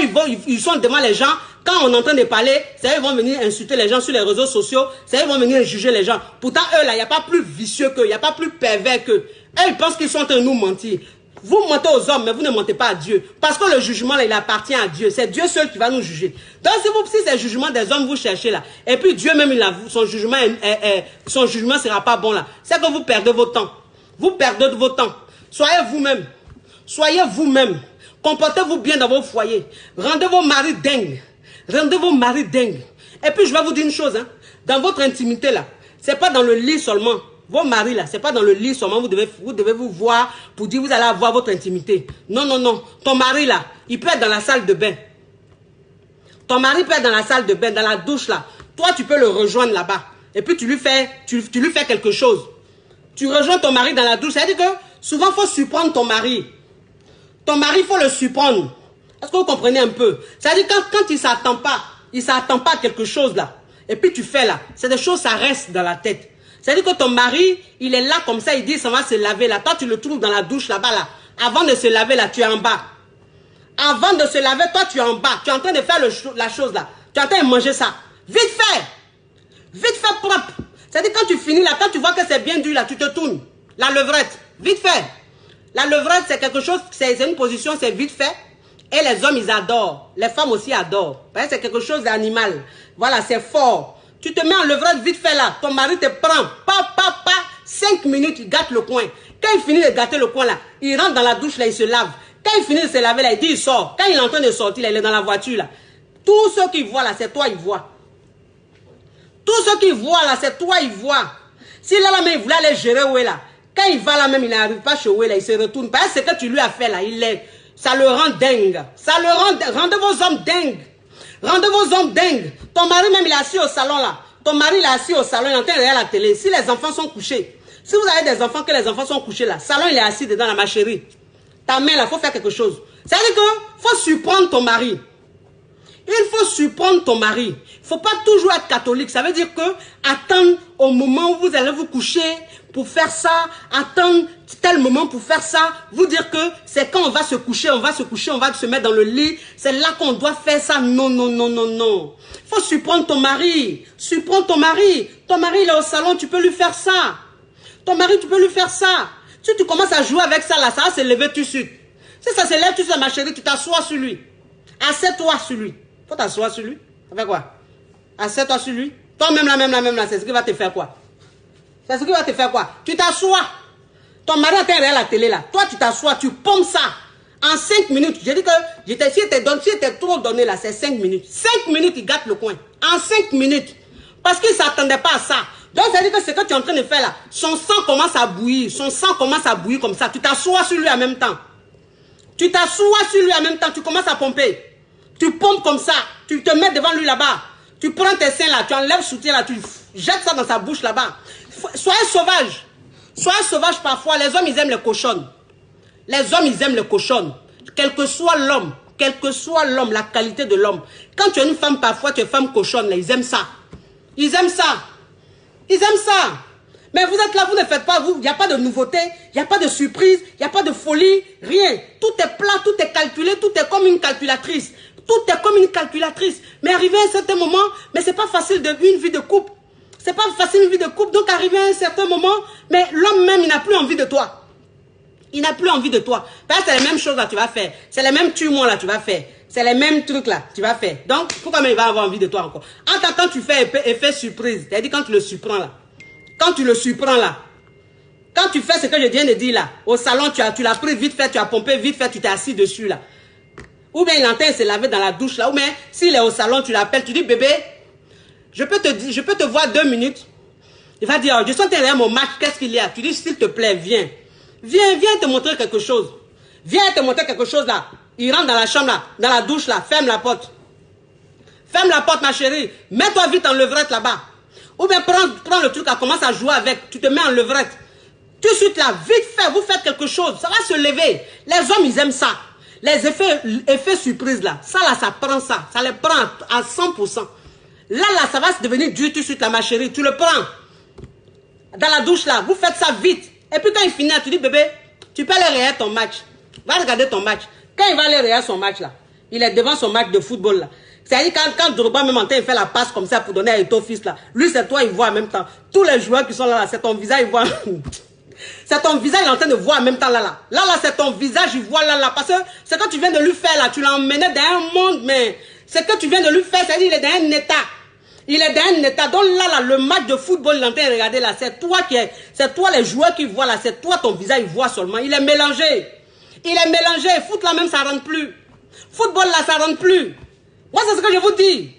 ils sont devant les gens, quand on est en train de parler, c'est eux qui vont venir insulter les gens sur les réseaux sociaux, c'est eux qui vont venir juger les gens. Pourtant eux là, il n'y a pas plus vicieux qu'eux, il n'y a pas plus pervers qu'eux. Eux, ils pensent qu'ils sont en train de nous mentir. Vous mentez aux hommes, mais vous ne mentez pas à Dieu. Parce que le jugement, là, il appartient à Dieu. C'est Dieu seul qui va nous juger. Donc, si c'est le jugement des hommes, vous cherchez là, et puis Dieu même, son jugement ne sera pas bon là, c'est que vous perdez votre temps. Vous perdez votre temps. Soyez vous-même. Soyez vous-même. Comportez-vous bien dans vos foyers. Rendez vos maris dingues. Rendez vos maris dingues. Et puis, je vais vous dire une chose, hein. Dans votre intimité là, c'est pas dans le lit seulement. Vos maris là, c'est pas dans le lit seulement, vous devez vous voir pour dire vous allez avoir votre intimité. Non. Ton mari là, il peut être dans la salle de bain. Ton mari peut être dans la salle de bain, dans la douche là. Toi, tu peux le rejoindre là-bas. Et puis tu lui fais quelque chose. Tu rejoins ton mari dans la douche. C'est-à-dire que souvent, il faut surprendre ton mari. Ton mari, il faut le surprendre. Est-ce que vous comprenez un peu? C'est-à-dire quand il s'attend pas à quelque chose là. Et puis tu fais là. C'est des choses, ça reste dans la tête. C'est-à-dire que ton mari, il est là comme ça, il dit, ça va se laver là. Toi, tu le trouves dans la douche là-bas là. Avant de se laver là, tu es en bas. Avant de se laver, toi, tu es en bas. Tu es en train de faire la chose là. Tu es en train de manger ça. Vite fait. Vite fait propre. C'est-à-dire quand tu finis là, quand tu vois que c'est bien dur là, tu te tournes. La levrette. Vite fait. La levrette, c'est quelque chose, c'est une position, c'est vite fait. Et les hommes, ils adorent. Les femmes aussi adorent. C'est quelque chose d'animal. Voilà, c'est fort. Tu te mets en levrette vite fait là. Ton mari te prend. 5 minutes, il gâte le coin. Quand il finit de gâter le coin là, il rentre dans la douche là, il se lave. Quand il finit de se laver là, il dit il sort. Quand il est en train de sortir là, il est dans la voiture là. Tout ce qu'il voit là, c'est toi, il voit. Tout ce qu'il voit là, c'est toi, il voit. S'il a la main, il voulait aller gérer où est là. Quand il va là même, il n'arrive pas chez où est là, il se retourne. Parce que ce que tu lui as fait là, ça le rend dingue. Ça le rend, rendez vos hommes dingues. Rendez vos hommes dingues. Ton mari même, il est assis au salon là. Ton mari, il est assis au salon, il est en train de regarder la télé. Si les enfants sont couchés, si vous avez des enfants, que les enfants sont couchés là, salon, il est assis dedans là, ma chérie. Ta main là, il faut faire quelque chose. C'est-à-dire qu'il faut surprendre ton mari. Il faut surprendre ton mari. Il ne faut pas toujours être catholique. Ça veut dire que attendre au moment où vous allez vous coucher pour faire ça, attendre tel moment pour faire ça, vous dire que c'est quand on va se coucher, on va se mettre dans le lit, c'est là qu'on doit faire ça. Non. Il faut surprendre ton mari. Surprendre ton mari. Ton mari, il est au salon, tu peux lui faire ça. Ton mari, tu peux lui faire ça. Si tu commences à jouer avec ça, là, ça va se lever tout de suite. Si ça se lève tout de suite, ma chérie, tu t'assois sur lui. Assieds-toi sur lui. Faut t'asseoir sur lui. Ça fait quoi? Assieds-toi sur lui. Toi-même là, c'est ce qui va te faire quoi? C'est ce qui va te faire quoi? Tu t'assois. Ton mari a derrière la télé là. Toi, tu t'assois, tu pompes ça. En 5 minutes. J'ai dit que si était trop donné là, c'est 5 minutes. 5 minutes, il gâte le coin. En 5 minutes. Parce qu'il ne s'attendait pas à ça. Donc, ça veut dire que ce que tu es en train de faire là, son sang commence à bouillir. Son sang commence à bouillir comme ça. Tu t'assois sur lui en même temps. Tu t'assois sur lui en même temps. Tu commences à pomper. Tu pompes comme ça. Tu te mets devant lui là-bas. Tu prends tes seins là. Tu enlèves le soutien là. Tu jettes ça dans sa bouche là-bas. Soyez sauvage. Soyez sauvage parfois. Les hommes, ils aiment les cochonnes. Les hommes, ils aiment les cochonnes. Quel que soit l'homme, la qualité de l'homme. Quand tu es une femme, parfois, tu es femme cochonne, là, ils aiment ça. Ils aiment ça. Ils aiment ça. Mais vous êtes là, vous ne faites pas, il n'y a pas de nouveauté, il n'y a pas de surprise, il n'y a pas de folie, rien. Tout est plat, tout est calculé, tout est comme une calculatrice. Tout est comme une calculatrice. Mais arrivé à un certain moment, mais c'est pas facile une vie de couple. C'est pas facile une vie de couple. Donc arrivé à un certain moment, mais l'homme même, il n'a plus envie de toi. Il n'a plus envie de toi. Parce que c'est les mêmes choses là tu vas faire. C'est les mêmes tuements là tu vas faire. C'est les mêmes trucs là tu vas faire. Donc, pourquoi même il va avoir envie de toi encore? En tant que tu fais effet surprise, c'est-à-dire quand tu le surprends là. Quand tu le surprends là. Quand tu fais ce que je viens de dire là, au salon, tu l'as pris vite fait, tu as pompé vite fait, tu t'es assis dessus là. Ou bien il entend se laver dans la douche là. Ou bien s'il est au salon, tu l'appelles, tu dis bébé, je peux te voir 2 minutes. Il va dire, je suis derrière mon match, qu'est-ce qu'il y a? Tu dis s'il te plaît, viens. Viens te montrer quelque chose. Viens te montrer quelque chose là. Il rentre dans la chambre là, dans la douche là, ferme la porte. Ferme la porte ma chérie. Mets-toi vite en levrette là-bas. Ou bien prends le truc là, commence à jouer avec. Tu te mets en levrette. Tout de suite là, vite fait, vous faites quelque chose. Ça va se lever. Les hommes ils aiment ça. Les effets surprises là. Ça là, ça prend ça. Ça les prend à 100%. Là, ça va se devenir dur tout de suite là ma chérie. Tu le prends. Dans la douche là, vous faites ça vite. Et puis quand il finit, tu dis bébé, tu peux aller regarder ton match. Va regarder ton match. Quand il va aller regarder son match là, il est devant son match de football là. C'est-à-dire quand Drogba même en temps, il fait la passe comme ça pour donner à Eto'o fils là. Lui c'est toi, il voit en même temps. Tous les joueurs qui sont là, c'est ton visage, il voit. C'est ton visage, il est en train de voir en même temps là. Là, c'est ton visage, il voit là. Parce que ce que tu viens de lui faire là, tu l'as emmené dans un monde, mais ce que tu viens de lui faire, c'est-à-dire il est dans un état. Il est dans un état. Donc là, le match de football, il est en train de regarder là. C'est toi les joueurs qui voient là. C'est toi ton visage, il voit seulement. Il est mélangé. Il est mélangé. Foot là même, ça rentre plus. Football là, ça rentre plus. Moi, c'est ce que je vous dis.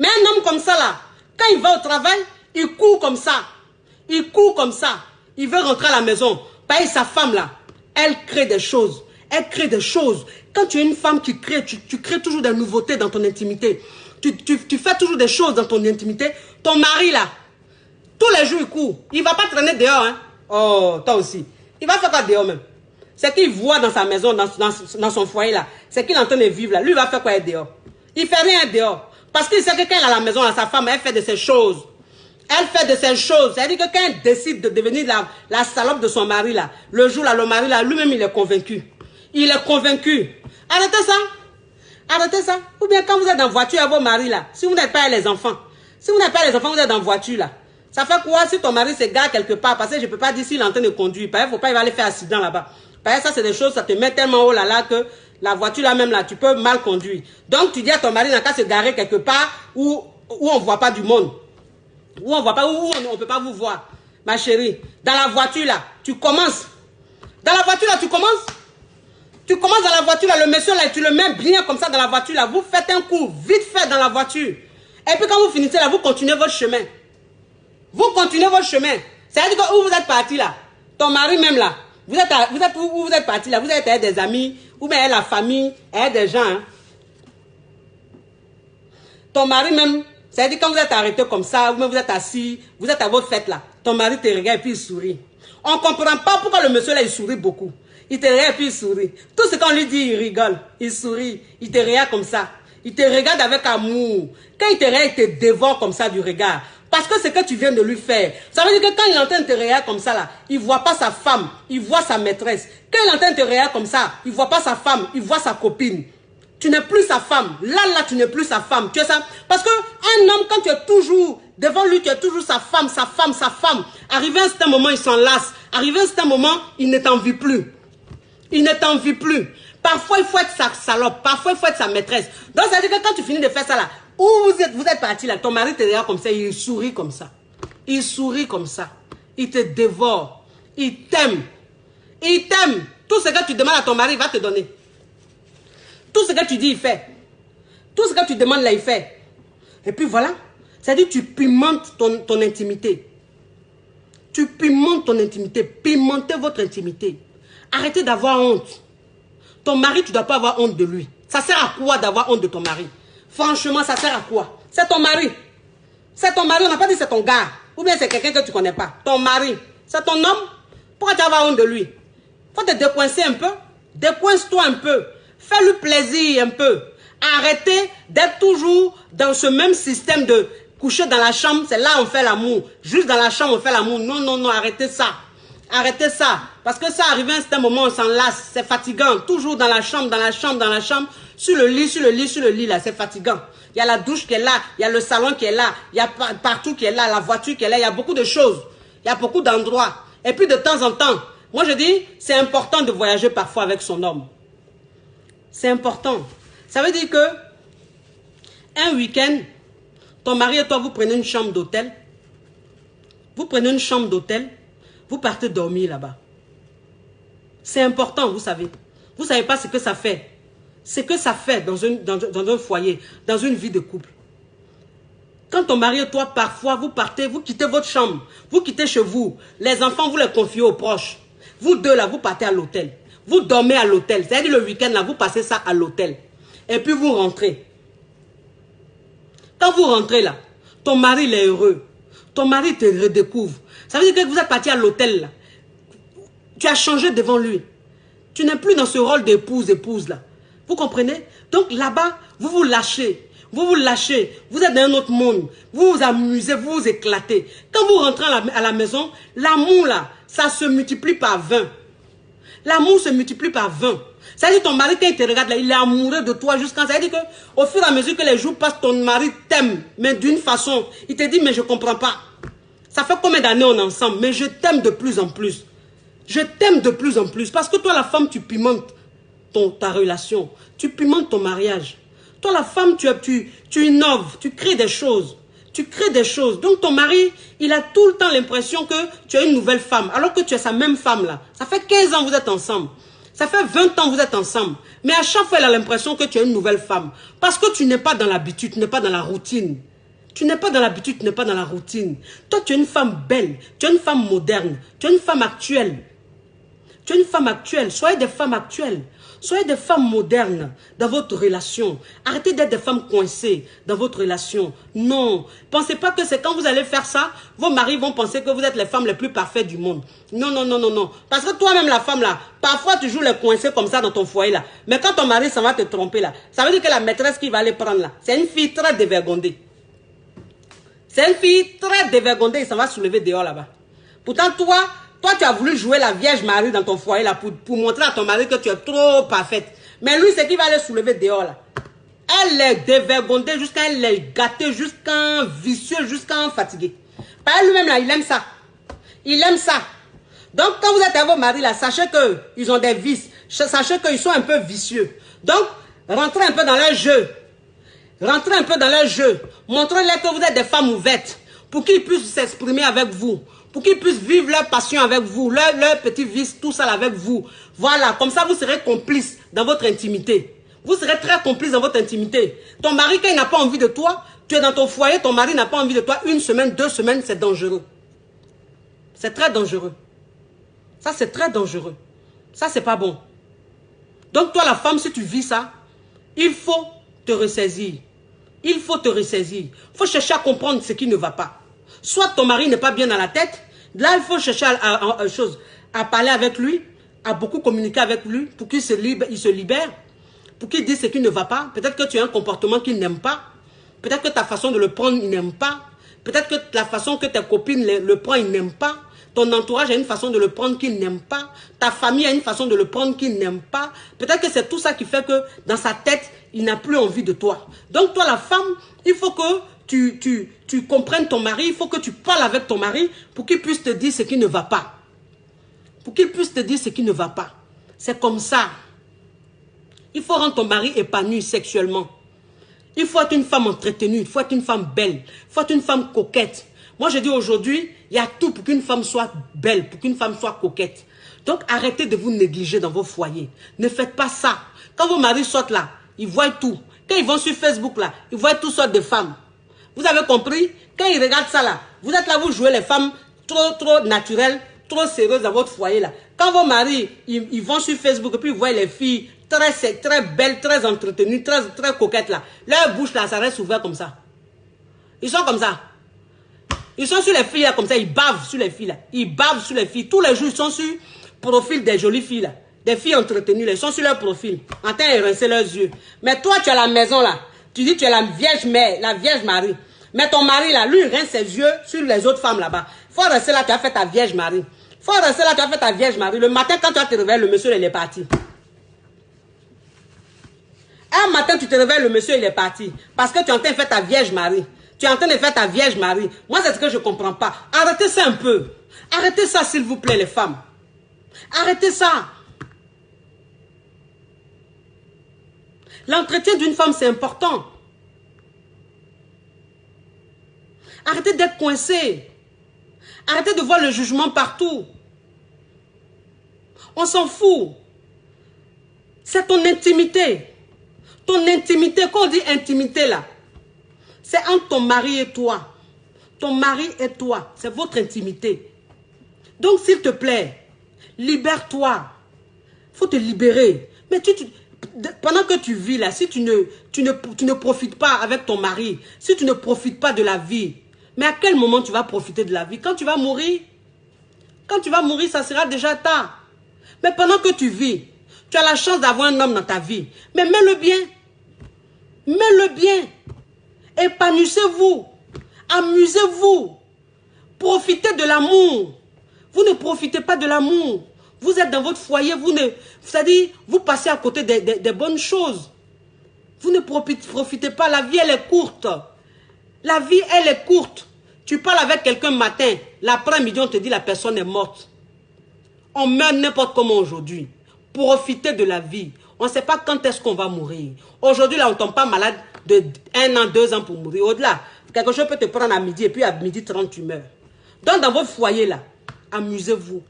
Mais un homme comme ça là, quand il va au travail, il court comme ça. Il court comme ça. Il veut rentrer à la maison. Pareil, sa femme là, elle crée des choses. Elle crée des choses. Quand tu es une femme qui crée, tu crées toujours des nouveautés dans ton intimité. Tu fais toujours des choses dans ton intimité. Ton mari là, tous les jours il court. Il ne va pas traîner dehors. Hein? Oh, toi aussi. Il va faire quoi dehors même? C'est qu'il voit dans sa maison, dans son foyer là. C'est qu'il est en train de vivre là. Lui il va faire quoi dehors? Il ne fait rien dehors. Parce qu'il sait que quand elle est à la maison, là, sa femme, elle fait de ces choses. Elle fait de ces choses. C'est-à-dire que quand elle décide de devenir la salope de son mari là, le jour là, le mari là, lui-même il est convaincu. Il est convaincu. Arrêtez ça. Arrêtez ça. Ou bien quand vous êtes en voiture avec vos maris là, si vous n'êtes pas les enfants, si vous n'êtes pas les enfants, vous êtes en voiture là. Ça fait quoi si ton mari se gare quelque part? Parce que je ne peux pas dire s'il est en train de conduire. Parce qu'il ne faut pas, il va aller faire accident là-bas. Parce que ça c'est des choses, ça te met tellement haut là que la voiture là même là, tu peux mal conduire. Donc tu dis à ton mari n'a qu'à se garer quelque part où on ne voit pas du monde. Où on voit pas, où on ne peut pas vous voir. Ma chérie, dans la voiture là, tu commences. Dans la voiture là, tu commences. Tu commences dans la voiture là, le monsieur là, tu le mets bien comme ça dans la voiture là. Vous faites un coup vite fait dans la voiture. Et puis quand vous finissez là, vous continuez votre chemin. Vous continuez votre chemin. C'est-à-dire que où vous êtes parti là, ton mari même là, où vous êtes parti là, vous êtes avec des amis, ou bien avec la famille, avec des gens. Hein. Ton mari même, c'est-à-dire quand vous êtes arrêté comme ça, vous êtes assis, vous êtes à votre fête là, ton mari te regarde et puis il sourit. On ne comprend pas pourquoi le monsieur là, il sourit beaucoup. Il te regarde et puis il sourit. Tout ce qu'on lui dit, il rigole, il sourit, il te regarde comme ça. Il te regarde avec amour. Quand il te regarde, il te dévore comme ça du regard. Parce que c'est ce que tu viens de lui faire. Ça veut dire que quand il entend te regarder comme ça là, il ne voit pas sa femme, il voit sa maîtresse. Quand il entend te regarder comme ça, il ne voit pas sa femme, il voit sa copine. Tu n'es plus sa femme. Là, tu n'es plus sa femme. Tu es ça? Parce qu'un homme, quand tu es toujours devant lui, tu es toujours sa femme, sa femme, sa femme. Arrivé à un certain moment, il s'en lasse. Arrivé à un certain moment, il ne t'envie plus. Il ne t'envie plus. Parfois, il faut être sa salope. Parfois, il faut être sa maîtresse. Donc, ça veut dire que quand tu finis de faire ça là, où vous êtes parti là, ton mari te regarde comme ça, il sourit comme ça. Il sourit comme ça. Il te dévore. Il t'aime. Il t'aime. Tout ce que tu demandes à ton mari, il va te donner. Tout ce que tu dis, il fait. Tout ce que tu demandes là, il fait. Et puis voilà. C'est-à-dire tu pimentes ton intimité. Tu pimentes ton intimité. Pimentez votre intimité. Arrêtez d'avoir honte. Ton mari, tu ne dois pas avoir honte de lui. Ça sert à quoi d'avoir honte de ton mari? Franchement, ça sert à quoi? C'est ton mari. C'est ton mari, on n'a pas dit c'est ton gars. Ou bien c'est quelqu'un que tu ne connais pas. Ton mari. C'est ton homme. Pourquoi tu vas avoir honte de lui? Faut te décoincer un peu. Décoince-toi un peu. Fais-lui plaisir un peu. Arrêtez d'être toujours dans ce même système de Coucher dans la chambre, c'est là on fait l'amour. Juste dans la chambre, on fait l'amour. Non, non, non, arrêtez ça. Arrêtez ça. Parce que ça arrive à un certain moment, on s'en lasse. C'est fatigant. Toujours dans la chambre, dans la chambre, dans la chambre. Sur le lit, sur le lit, sur le lit, là. C'est fatigant. Il y a la douche qui est là. Il y a le salon qui est là. Il y a partout qui est là. La voiture qui est là. Il y a beaucoup de choses. Il y a beaucoup d'endroits. Et puis de temps en temps, moi je dis, c'est important de voyager parfois avec son homme. C'est important. Ça veut dire que un week-end, ton mari et toi, vous prenez une chambre d'hôtel. Vous prenez une chambre d'hôtel. Vous partez dormir là-bas. C'est important, vous savez. Vous ne savez pas ce que ça fait. Ce que ça fait dans un foyer, dans une vie de couple. Quand ton mari et toi, parfois, vous partez, vous quittez votre chambre. Vous quittez chez vous. Les enfants, vous les confiez aux proches. Vous deux, là, vous partez à l'hôtel. Vous dormez à l'hôtel. C'est-à-dire le week-end, là, vous passez ça à l'hôtel. Et puis, vous rentrez. Quand vous rentrez, là, ton mari, il est heureux. Ton mari te redécouvre. Ça veut dire que vous êtes parti à l'hôtel, là. Tu as changé devant lui. Tu n'es plus dans ce rôle d'épouse, là. Vous comprenez? Donc, là-bas, vous vous lâchez. Vous vous lâchez, vous êtes dans un autre monde, vous vous amusez, vous vous éclatez. Quand vous rentrez à la maison, l'amour là, ça se multiplie par 20. L'amour se multiplie par 20. Ça veut dire que ton mari, quand il te regarde là, il est amoureux de toi jusqu'à... Ça veut dire qu'au fur et à mesure que les jours passent, ton mari t'aime, mais d'une façon, il te dit, mais je ne comprends pas. Ça fait combien d'années on est ensemble, mais je t'aime de plus en plus. Je t'aime de plus en plus. Parce que toi, la femme, tu pimentes ta relation. Tu pimentes ton mariage. Toi, la femme, tu innoves, tu crées des choses. Tu crées des choses. Donc, ton mari, il a tout le temps l'impression que tu as une nouvelle femme, alors que tu es sa même femme là. Ça fait 15 ans que vous êtes ensemble. Ça fait 20 ans que vous êtes ensemble. Mais à chaque fois, il a l'impression que tu es une nouvelle femme. Parce que tu n'es pas dans l'habitude, tu n'es pas dans la routine. Tu n'es pas dans l'habitude, tu n'es pas dans la routine. Toi, tu es une femme belle, tu es une femme moderne, tu es une femme actuelle. Tu es une femme actuelle. Soyez des femmes actuelles. Soyez des femmes modernes dans votre relation. Arrêtez d'être des femmes coincées dans votre relation. Non. Pensez pas que c'est quand vous allez faire ça, vos maris vont penser que vous êtes les femmes les plus parfaites du monde. Non, non, non, non, non. Parce que toi-même, la femme là, parfois tu joues les coincés comme ça dans ton foyer là. Mais quand ton mari s'en va te tromper là, ça veut dire que la maîtresse qui va aller prendre là, c'est une fille très dévergondée. C'est une fille très dévergondée, il s'en va soulever dehors là-bas. Pourtant, toi, tu as voulu jouer la Vierge Marie dans ton foyer là pour montrer à ton mari que tu es trop parfaite. Mais lui, c'est qui va aller soulever dehors là. Elle est dévergondée elle est gâtée, jusqu'à vicieux, jusqu'à fatigué. Par lui-même là, il aime ça. Il aime ça. Donc, quand vous êtes avec vos maris là, sachez qu'ils ont des vices. Sachez qu'ils sont un peu vicieux. Donc, rentrez un peu dans leur jeu. Rentrez un peu dans leur jeu. Montrez-leur que vous êtes des femmes ouvertes. Pour qu'ils puissent s'exprimer avec vous. Pour qu'ils puissent vivre leur passion avec vous, leur petit vice, tout ça avec vous. Voilà, comme ça vous serez complices dans votre intimité. Vous serez très complices dans votre intimité. Ton mari, quand il n'a pas envie de toi, tu es dans ton foyer, ton mari n'a pas envie de toi, 1 semaine, 2 semaines, c'est dangereux. C'est très dangereux. Ça, c'est très dangereux. Ça, c'est pas bon. Donc toi, la femme, si tu vis ça, il faut te ressaisir. Il faut te ressaisir. Il faut chercher à comprendre ce qui ne va pas. Soit ton mari n'est pas bien dans la tête, là il faut chercher à parler avec lui, à beaucoup communiquer avec lui pour qu'il se libère, pour qu'il dise ce qui ne va pas. Peut-être que tu as un comportement qu'il n'aime pas, peut-être que ta façon de le prendre il n'aime pas, peut-être que la façon que tes copines le prennent il n'aime pas, ton entourage a une façon de le prendre qu'il n'aime pas, ta famille a une façon de le prendre qu'il n'aime pas, peut-être que c'est tout ça qui fait que dans sa tête il n'a plus envie de toi. Donc toi la femme, il faut que tu comprennes ton mari, il faut que tu parles avec ton mari pour qu'il puisse te dire ce qui ne va pas. Pour qu'il puisse te dire ce qui ne va pas. C'est comme ça. Il faut rendre ton mari épanoui sexuellement. Il faut être une femme entretenue, il faut être une femme belle, il faut être une femme coquette. Moi je dis aujourd'hui, il y a tout pour qu'une femme soit belle, pour qu'une femme soit coquette. Donc arrêtez de vous négliger dans vos foyers. Ne faites pas ça. Quand vos maris sortent là, ils voient tout. Quand ils vont sur Facebook là, ils voient toutes sortes de femmes. Vous avez compris? Quand ils regardent ça là, vous êtes là, vous jouez les femmes trop naturelles, trop sérieuses dans votre foyer là. Quand vos maris, ils vont sur Facebook et puis ils voient les filles très belles, très entretenues, très coquettes là. Leur bouche là, ça reste ouvert comme ça. Ils sont comme ça. Ils sont sur les filles là comme ça, ils bavent sur les filles là. Ils bavent sur les filles. Tous les jours, ils sont sur le profil des jolies filles là. Des filles entretenues là, ils sont sur leur profil. En train de rincer leurs yeux. Mais toi, tu es à la maison là. Tu dis tu es la Vierge Mère, la Vierge Marie. Mais ton mari là, lui, il rince ses yeux sur les autres femmes là-bas. Faut rester là, tu as fait ta Vierge Marie. Faut rester là, tu as fait ta Vierge Marie. Le matin, quand tu vas te réveiller, le monsieur, il est parti. Un matin, tu te réveilles, le monsieur, il est parti. Parce que tu es en train de faire ta Vierge Marie. Tu es en train de faire ta Vierge Marie. Moi, c'est ce que je ne comprends pas. Arrêtez ça un peu. Arrêtez ça, s'il vous plaît, les femmes. Arrêtez ça. L'entretien d'une femme, c'est important. Arrêtez d'être coincé. Arrêtez de voir le jugement partout. On s'en fout. C'est ton intimité. Ton intimité, quand on dit intimité là, c'est entre ton mari et toi. Ton mari et toi, c'est votre intimité. Donc, s'il te plaît, libère-toi. Il faut te libérer. Mais pendant que tu vis là, si tu ne profites pas avec ton mari, si tu ne profites pas de la vie, mais à quel moment tu vas profiter de la vie? Quand tu vas mourir? Quand tu vas mourir, ça sera déjà tard. Mais pendant que tu vis, tu as la chance d'avoir un homme dans ta vie. Mais mets-le bien. Mets-le bien. Épanouissez-vous. Amusez-vous. Profitez de l'amour. Vous ne profitez pas de l'amour. Vous êtes dans votre foyer. C'est-à-dire, vous passez à côté des bonnes choses. Vous ne profitez pas. La vie, elle est courte. La vie, elle est courte. Tu parles avec quelqu'un matin. L'après-midi, on te dit la personne est morte. On meurt n'importe comment aujourd'hui. Profitez de la vie. On ne sait pas quand est-ce qu'on va mourir. Aujourd'hui, là, on ne tombe pas malade de 1 an, 2 ans pour mourir. Au-delà, quelque chose peut te prendre à midi et puis à midi 30, tu meurs. Donc, dans votre foyer, là, amusez-vous.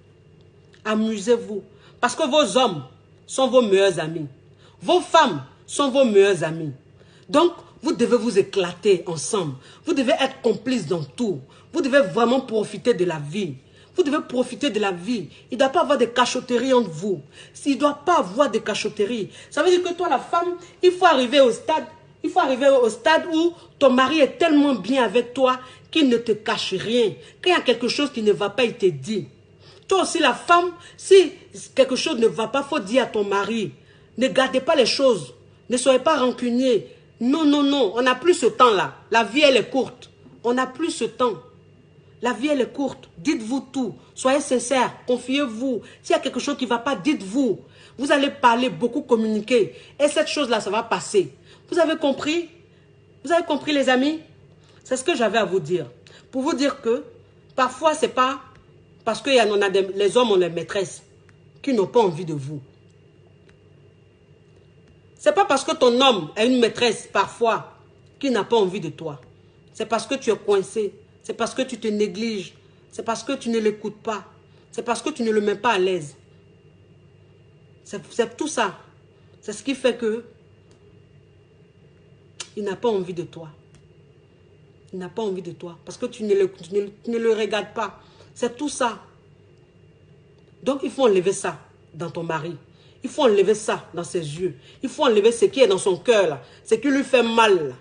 Amusez-vous. Parce que vos hommes sont vos meilleurs amis. Vos femmes sont vos meilleurs amis. Donc, vous devez vous éclater ensemble. Vous devez être complices dans tout. Vous devez vraiment profiter de la vie. Vous devez profiter de la vie. Il ne doit pas avoir de cachotterie entre vous. Il ne doit pas avoir de cachotterie. Ça veut dire que toi, la femme, il faut arriver au stade. Il faut arriver au stade où ton mari est tellement bien avec toi qu'il ne te cache rien. Quand il y a quelque chose qui ne va pas, il te dit. Toi aussi, la femme, si quelque chose ne va pas, il faut dire à ton mari. Ne gardez pas les choses. Ne soyez pas rancunier. Non, non, non. On n'a plus ce temps-là. La vie, elle est courte. On n'a plus ce temps. La vie, elle est courte. Dites-vous tout. Soyez sincères. Confiez-vous. S'il y a quelque chose qui ne va pas, dites-vous. Vous allez parler, beaucoup communiquer. Et cette chose-là, ça va passer. Vous avez compris? Vous avez compris, les amis? C'est ce que j'avais à vous dire. Pour vous dire que, parfois, ce n'est pas parce que les hommes ont les maîtresses qui n'ont pas envie de vous. Ce n'est pas parce que ton homme a une maîtresse, parfois, qui n'a pas envie de toi. C'est parce que tu es coincé. C'est parce que tu te négliges. C'est parce que tu ne l'écoutes pas. C'est parce que tu ne le mets pas à l'aise. C'est tout ça. C'est ce qui fait que il n'a pas envie de toi. Il n'a pas envie de toi. Parce que tu ne le regardes pas. C'est tout ça. Donc, il faut enlever ça dans ton mari. Il faut enlever ça dans ses yeux. Il faut enlever ce qui est dans son cœur, là. Ce qui lui fait mal, là.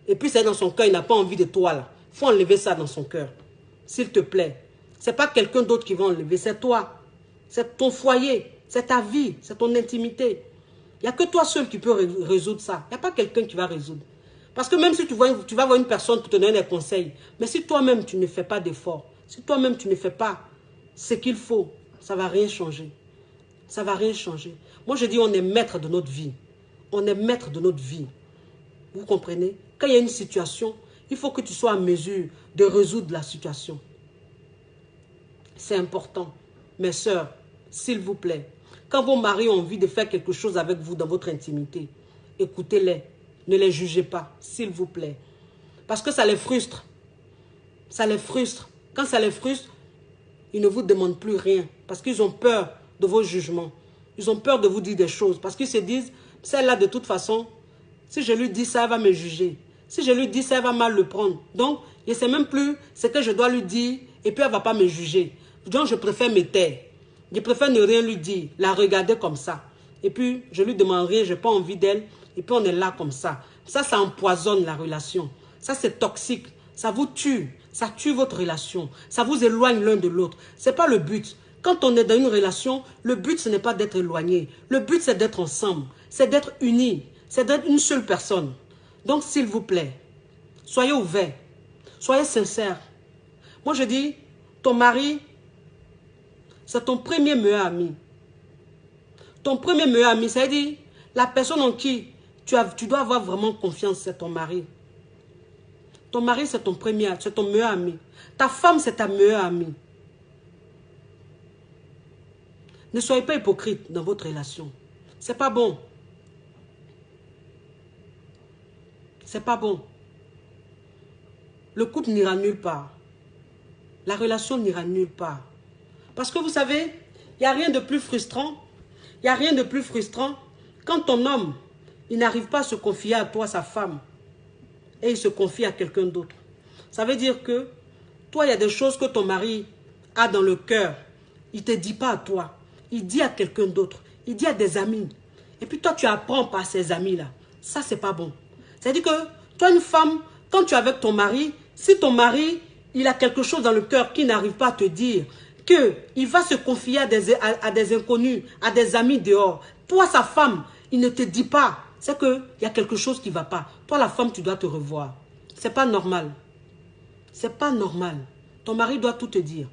Et puis, c'est dans son cœur, il n'a pas envie de toi, là. Il faut enlever ça dans son cœur. S'il te plaît. Ce n'est pas quelqu'un d'autre qui va enlever. C'est toi. C'est ton foyer. C'est ta vie. C'est ton intimité. Il n'y a que toi seul qui peux résoudre ça. Il n'y a pas quelqu'un qui va résoudre. Parce que même si tu vas voir une personne pour te donner des conseils, mais si toi-même tu ne fais pas d'efforts, si toi-même tu ne fais pas ce qu'il faut, ça ne va rien changer. Ça ne va rien changer. Moi je dis on est maître de notre vie. On est maître de notre vie. Vous comprenez? Quand il y a une situation, il faut que tu sois en mesure de résoudre la situation. C'est important. Mes sœurs, s'il vous plaît, quand vos maris ont envie de faire quelque chose avec vous dans votre intimité, écoutez-les. Ne les jugez pas, s'il vous plaît. Parce que ça les frustre. Ça les frustre. Quand ça les frustre, ils ne vous demandent plus rien. Parce qu'ils ont peur de vos jugements. Ils ont peur de vous dire des choses. Parce qu'ils se disent, celle-là, de toute façon, si je lui dis ça, elle va me juger. Si je lui dis ça, elle va mal le prendre. Donc, je ne sais même plus ce que je dois lui dire. Et puis, elle ne va pas me juger. Donc, je préfère me taire. Je préfère ne rien lui dire. La regarder comme ça. Et puis, je lui demande rien. Je n'ai pas envie d'elle. Et puis, on est là comme ça. Ça empoisonne la relation. Ça, c'est toxique. Ça vous tue. Ça tue votre relation. Ça vous éloigne l'un de l'autre. Ce n'est pas le but. Quand on est dans une relation, le but, ce n'est pas d'être éloigné. Le but, c'est d'être ensemble. C'est d'être unis. C'est d'être une seule personne. Donc, s'il vous plaît, soyez ouverts. Soyez sincères. Moi, je dis, ton mari, c'est ton premier meilleur ami. Ton premier meilleur ami, ça veut dire, la personne en qui tu dois avoir vraiment confiance, c'est ton mari. Ton mari, c'est ton premier, c'est ton meilleur ami. Ta femme, c'est ta meilleure amie. Ne soyez pas hypocrite dans votre relation. C'est pas bon. C'est pas bon. Le couple n'ira nulle part. La relation n'ira nulle part. Parce que vous savez, il n'y a rien de plus frustrant. Il n'y a rien de plus frustrant quand ton homme, il n'arrive pas à se confier à toi, sa femme, et il se confie à quelqu'un d'autre. Ça veut dire que toi, il y a des choses que ton mari a dans le cœur. Il ne te dit pas à toi. Il dit à quelqu'un d'autre. Il dit à des amis. Et puis toi, tu apprends par ces amis-là. Ça, c'est pas bon. C'est-à-dire que toi, une femme, quand tu es avec ton mari, si ton mari, il a quelque chose dans le cœur qu'il n'arrive pas à te dire, qu'il va se confier à des inconnus, à des amis dehors. Toi, sa femme, il ne te dit pas. C'est qu'il y a quelque chose qui ne va pas. Toi, la femme, tu dois te revoir. C'est pas normal. C'est pas normal. Ton mari doit tout te dire.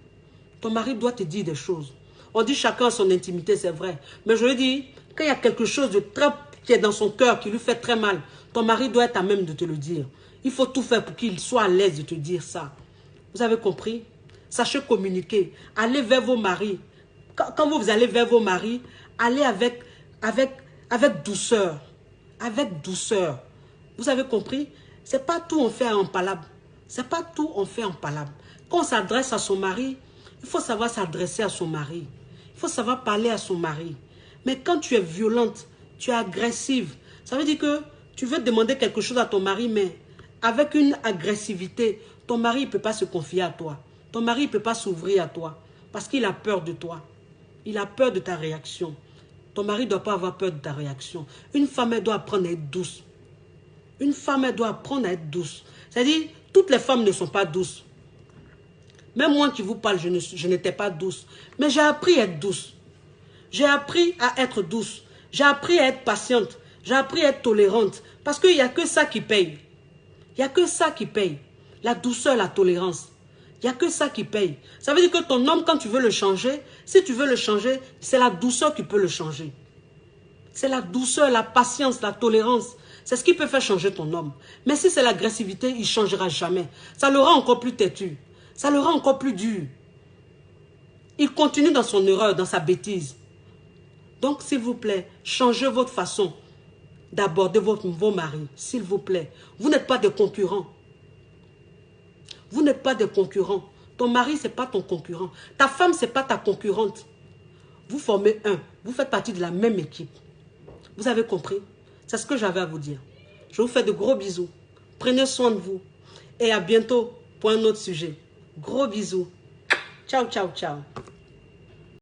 Ton mari doit te dire des choses. On dit chacun a son intimité, c'est vrai. Mais je lui dis, quand il y a quelque chose de très qui est dans son cœur, qui lui fait très mal, ton mari doit être à même de te le dire. Il faut tout faire pour qu'il soit à l'aise de te dire ça. Vous avez compris? Sachez communiquer. Allez vers vos maris. Quand vous allez vers vos maris, allez avec douceur. Avec douceur. Vous avez compris? C'est pas tout on fait en palabre. C'est pas tout on fait en palabre. Quand on s'adresse à son mari, il faut savoir s'adresser à son mari. Il faut savoir parler à son mari. Mais quand tu es violente, tu es agressive, ça veut dire que tu veux demander quelque chose à ton mari, mais avec une agressivité, ton mari ne peut pas se confier à toi. Ton mari ne peut pas s'ouvrir à toi parce qu'il a peur de toi. Il a peur de ta réaction. Ton mari ne doit pas avoir peur de ta réaction. Une femme, elle doit apprendre à être douce. Une femme, elle doit apprendre à être douce. C'est-à-dire, toutes les femmes ne sont pas douces. Même moi qui vous parle, je n'étais pas douce. Mais j'ai appris à être douce. J'ai appris à être douce. J'ai appris à être patiente. J'ai appris à être tolérante. Parce qu'il n'y a que ça qui paye. Il n'y a que ça qui paye. La douceur, la tolérance. Il n'y a que ça qui paye. Ça veut dire que ton homme, quand tu veux le changer, si tu veux le changer, c'est la douceur qui peut le changer. C'est la douceur, la patience, la tolérance. C'est ce qui peut faire changer ton homme. Mais si c'est l'agressivité, il ne changera jamais. Ça le rend encore plus têtu. Ça le rend encore plus dur. Il continue dans son erreur, dans sa bêtise. Donc, s'il vous plaît, changez votre façon d'aborder vos maris. S'il vous plaît. Vous n'êtes pas des concurrents. Vous n'êtes pas des concurrents. Ton mari, ce n'est pas ton concurrent. Ta femme, ce n'est pas ta concurrente. Vous formez un. Vous faites partie de la même équipe. Vous avez compris? C'est ce que j'avais à vous dire. Je vous fais de gros bisous. Prenez soin de vous. Et à bientôt pour un autre sujet. Gros bisous. Ciao, ciao, ciao.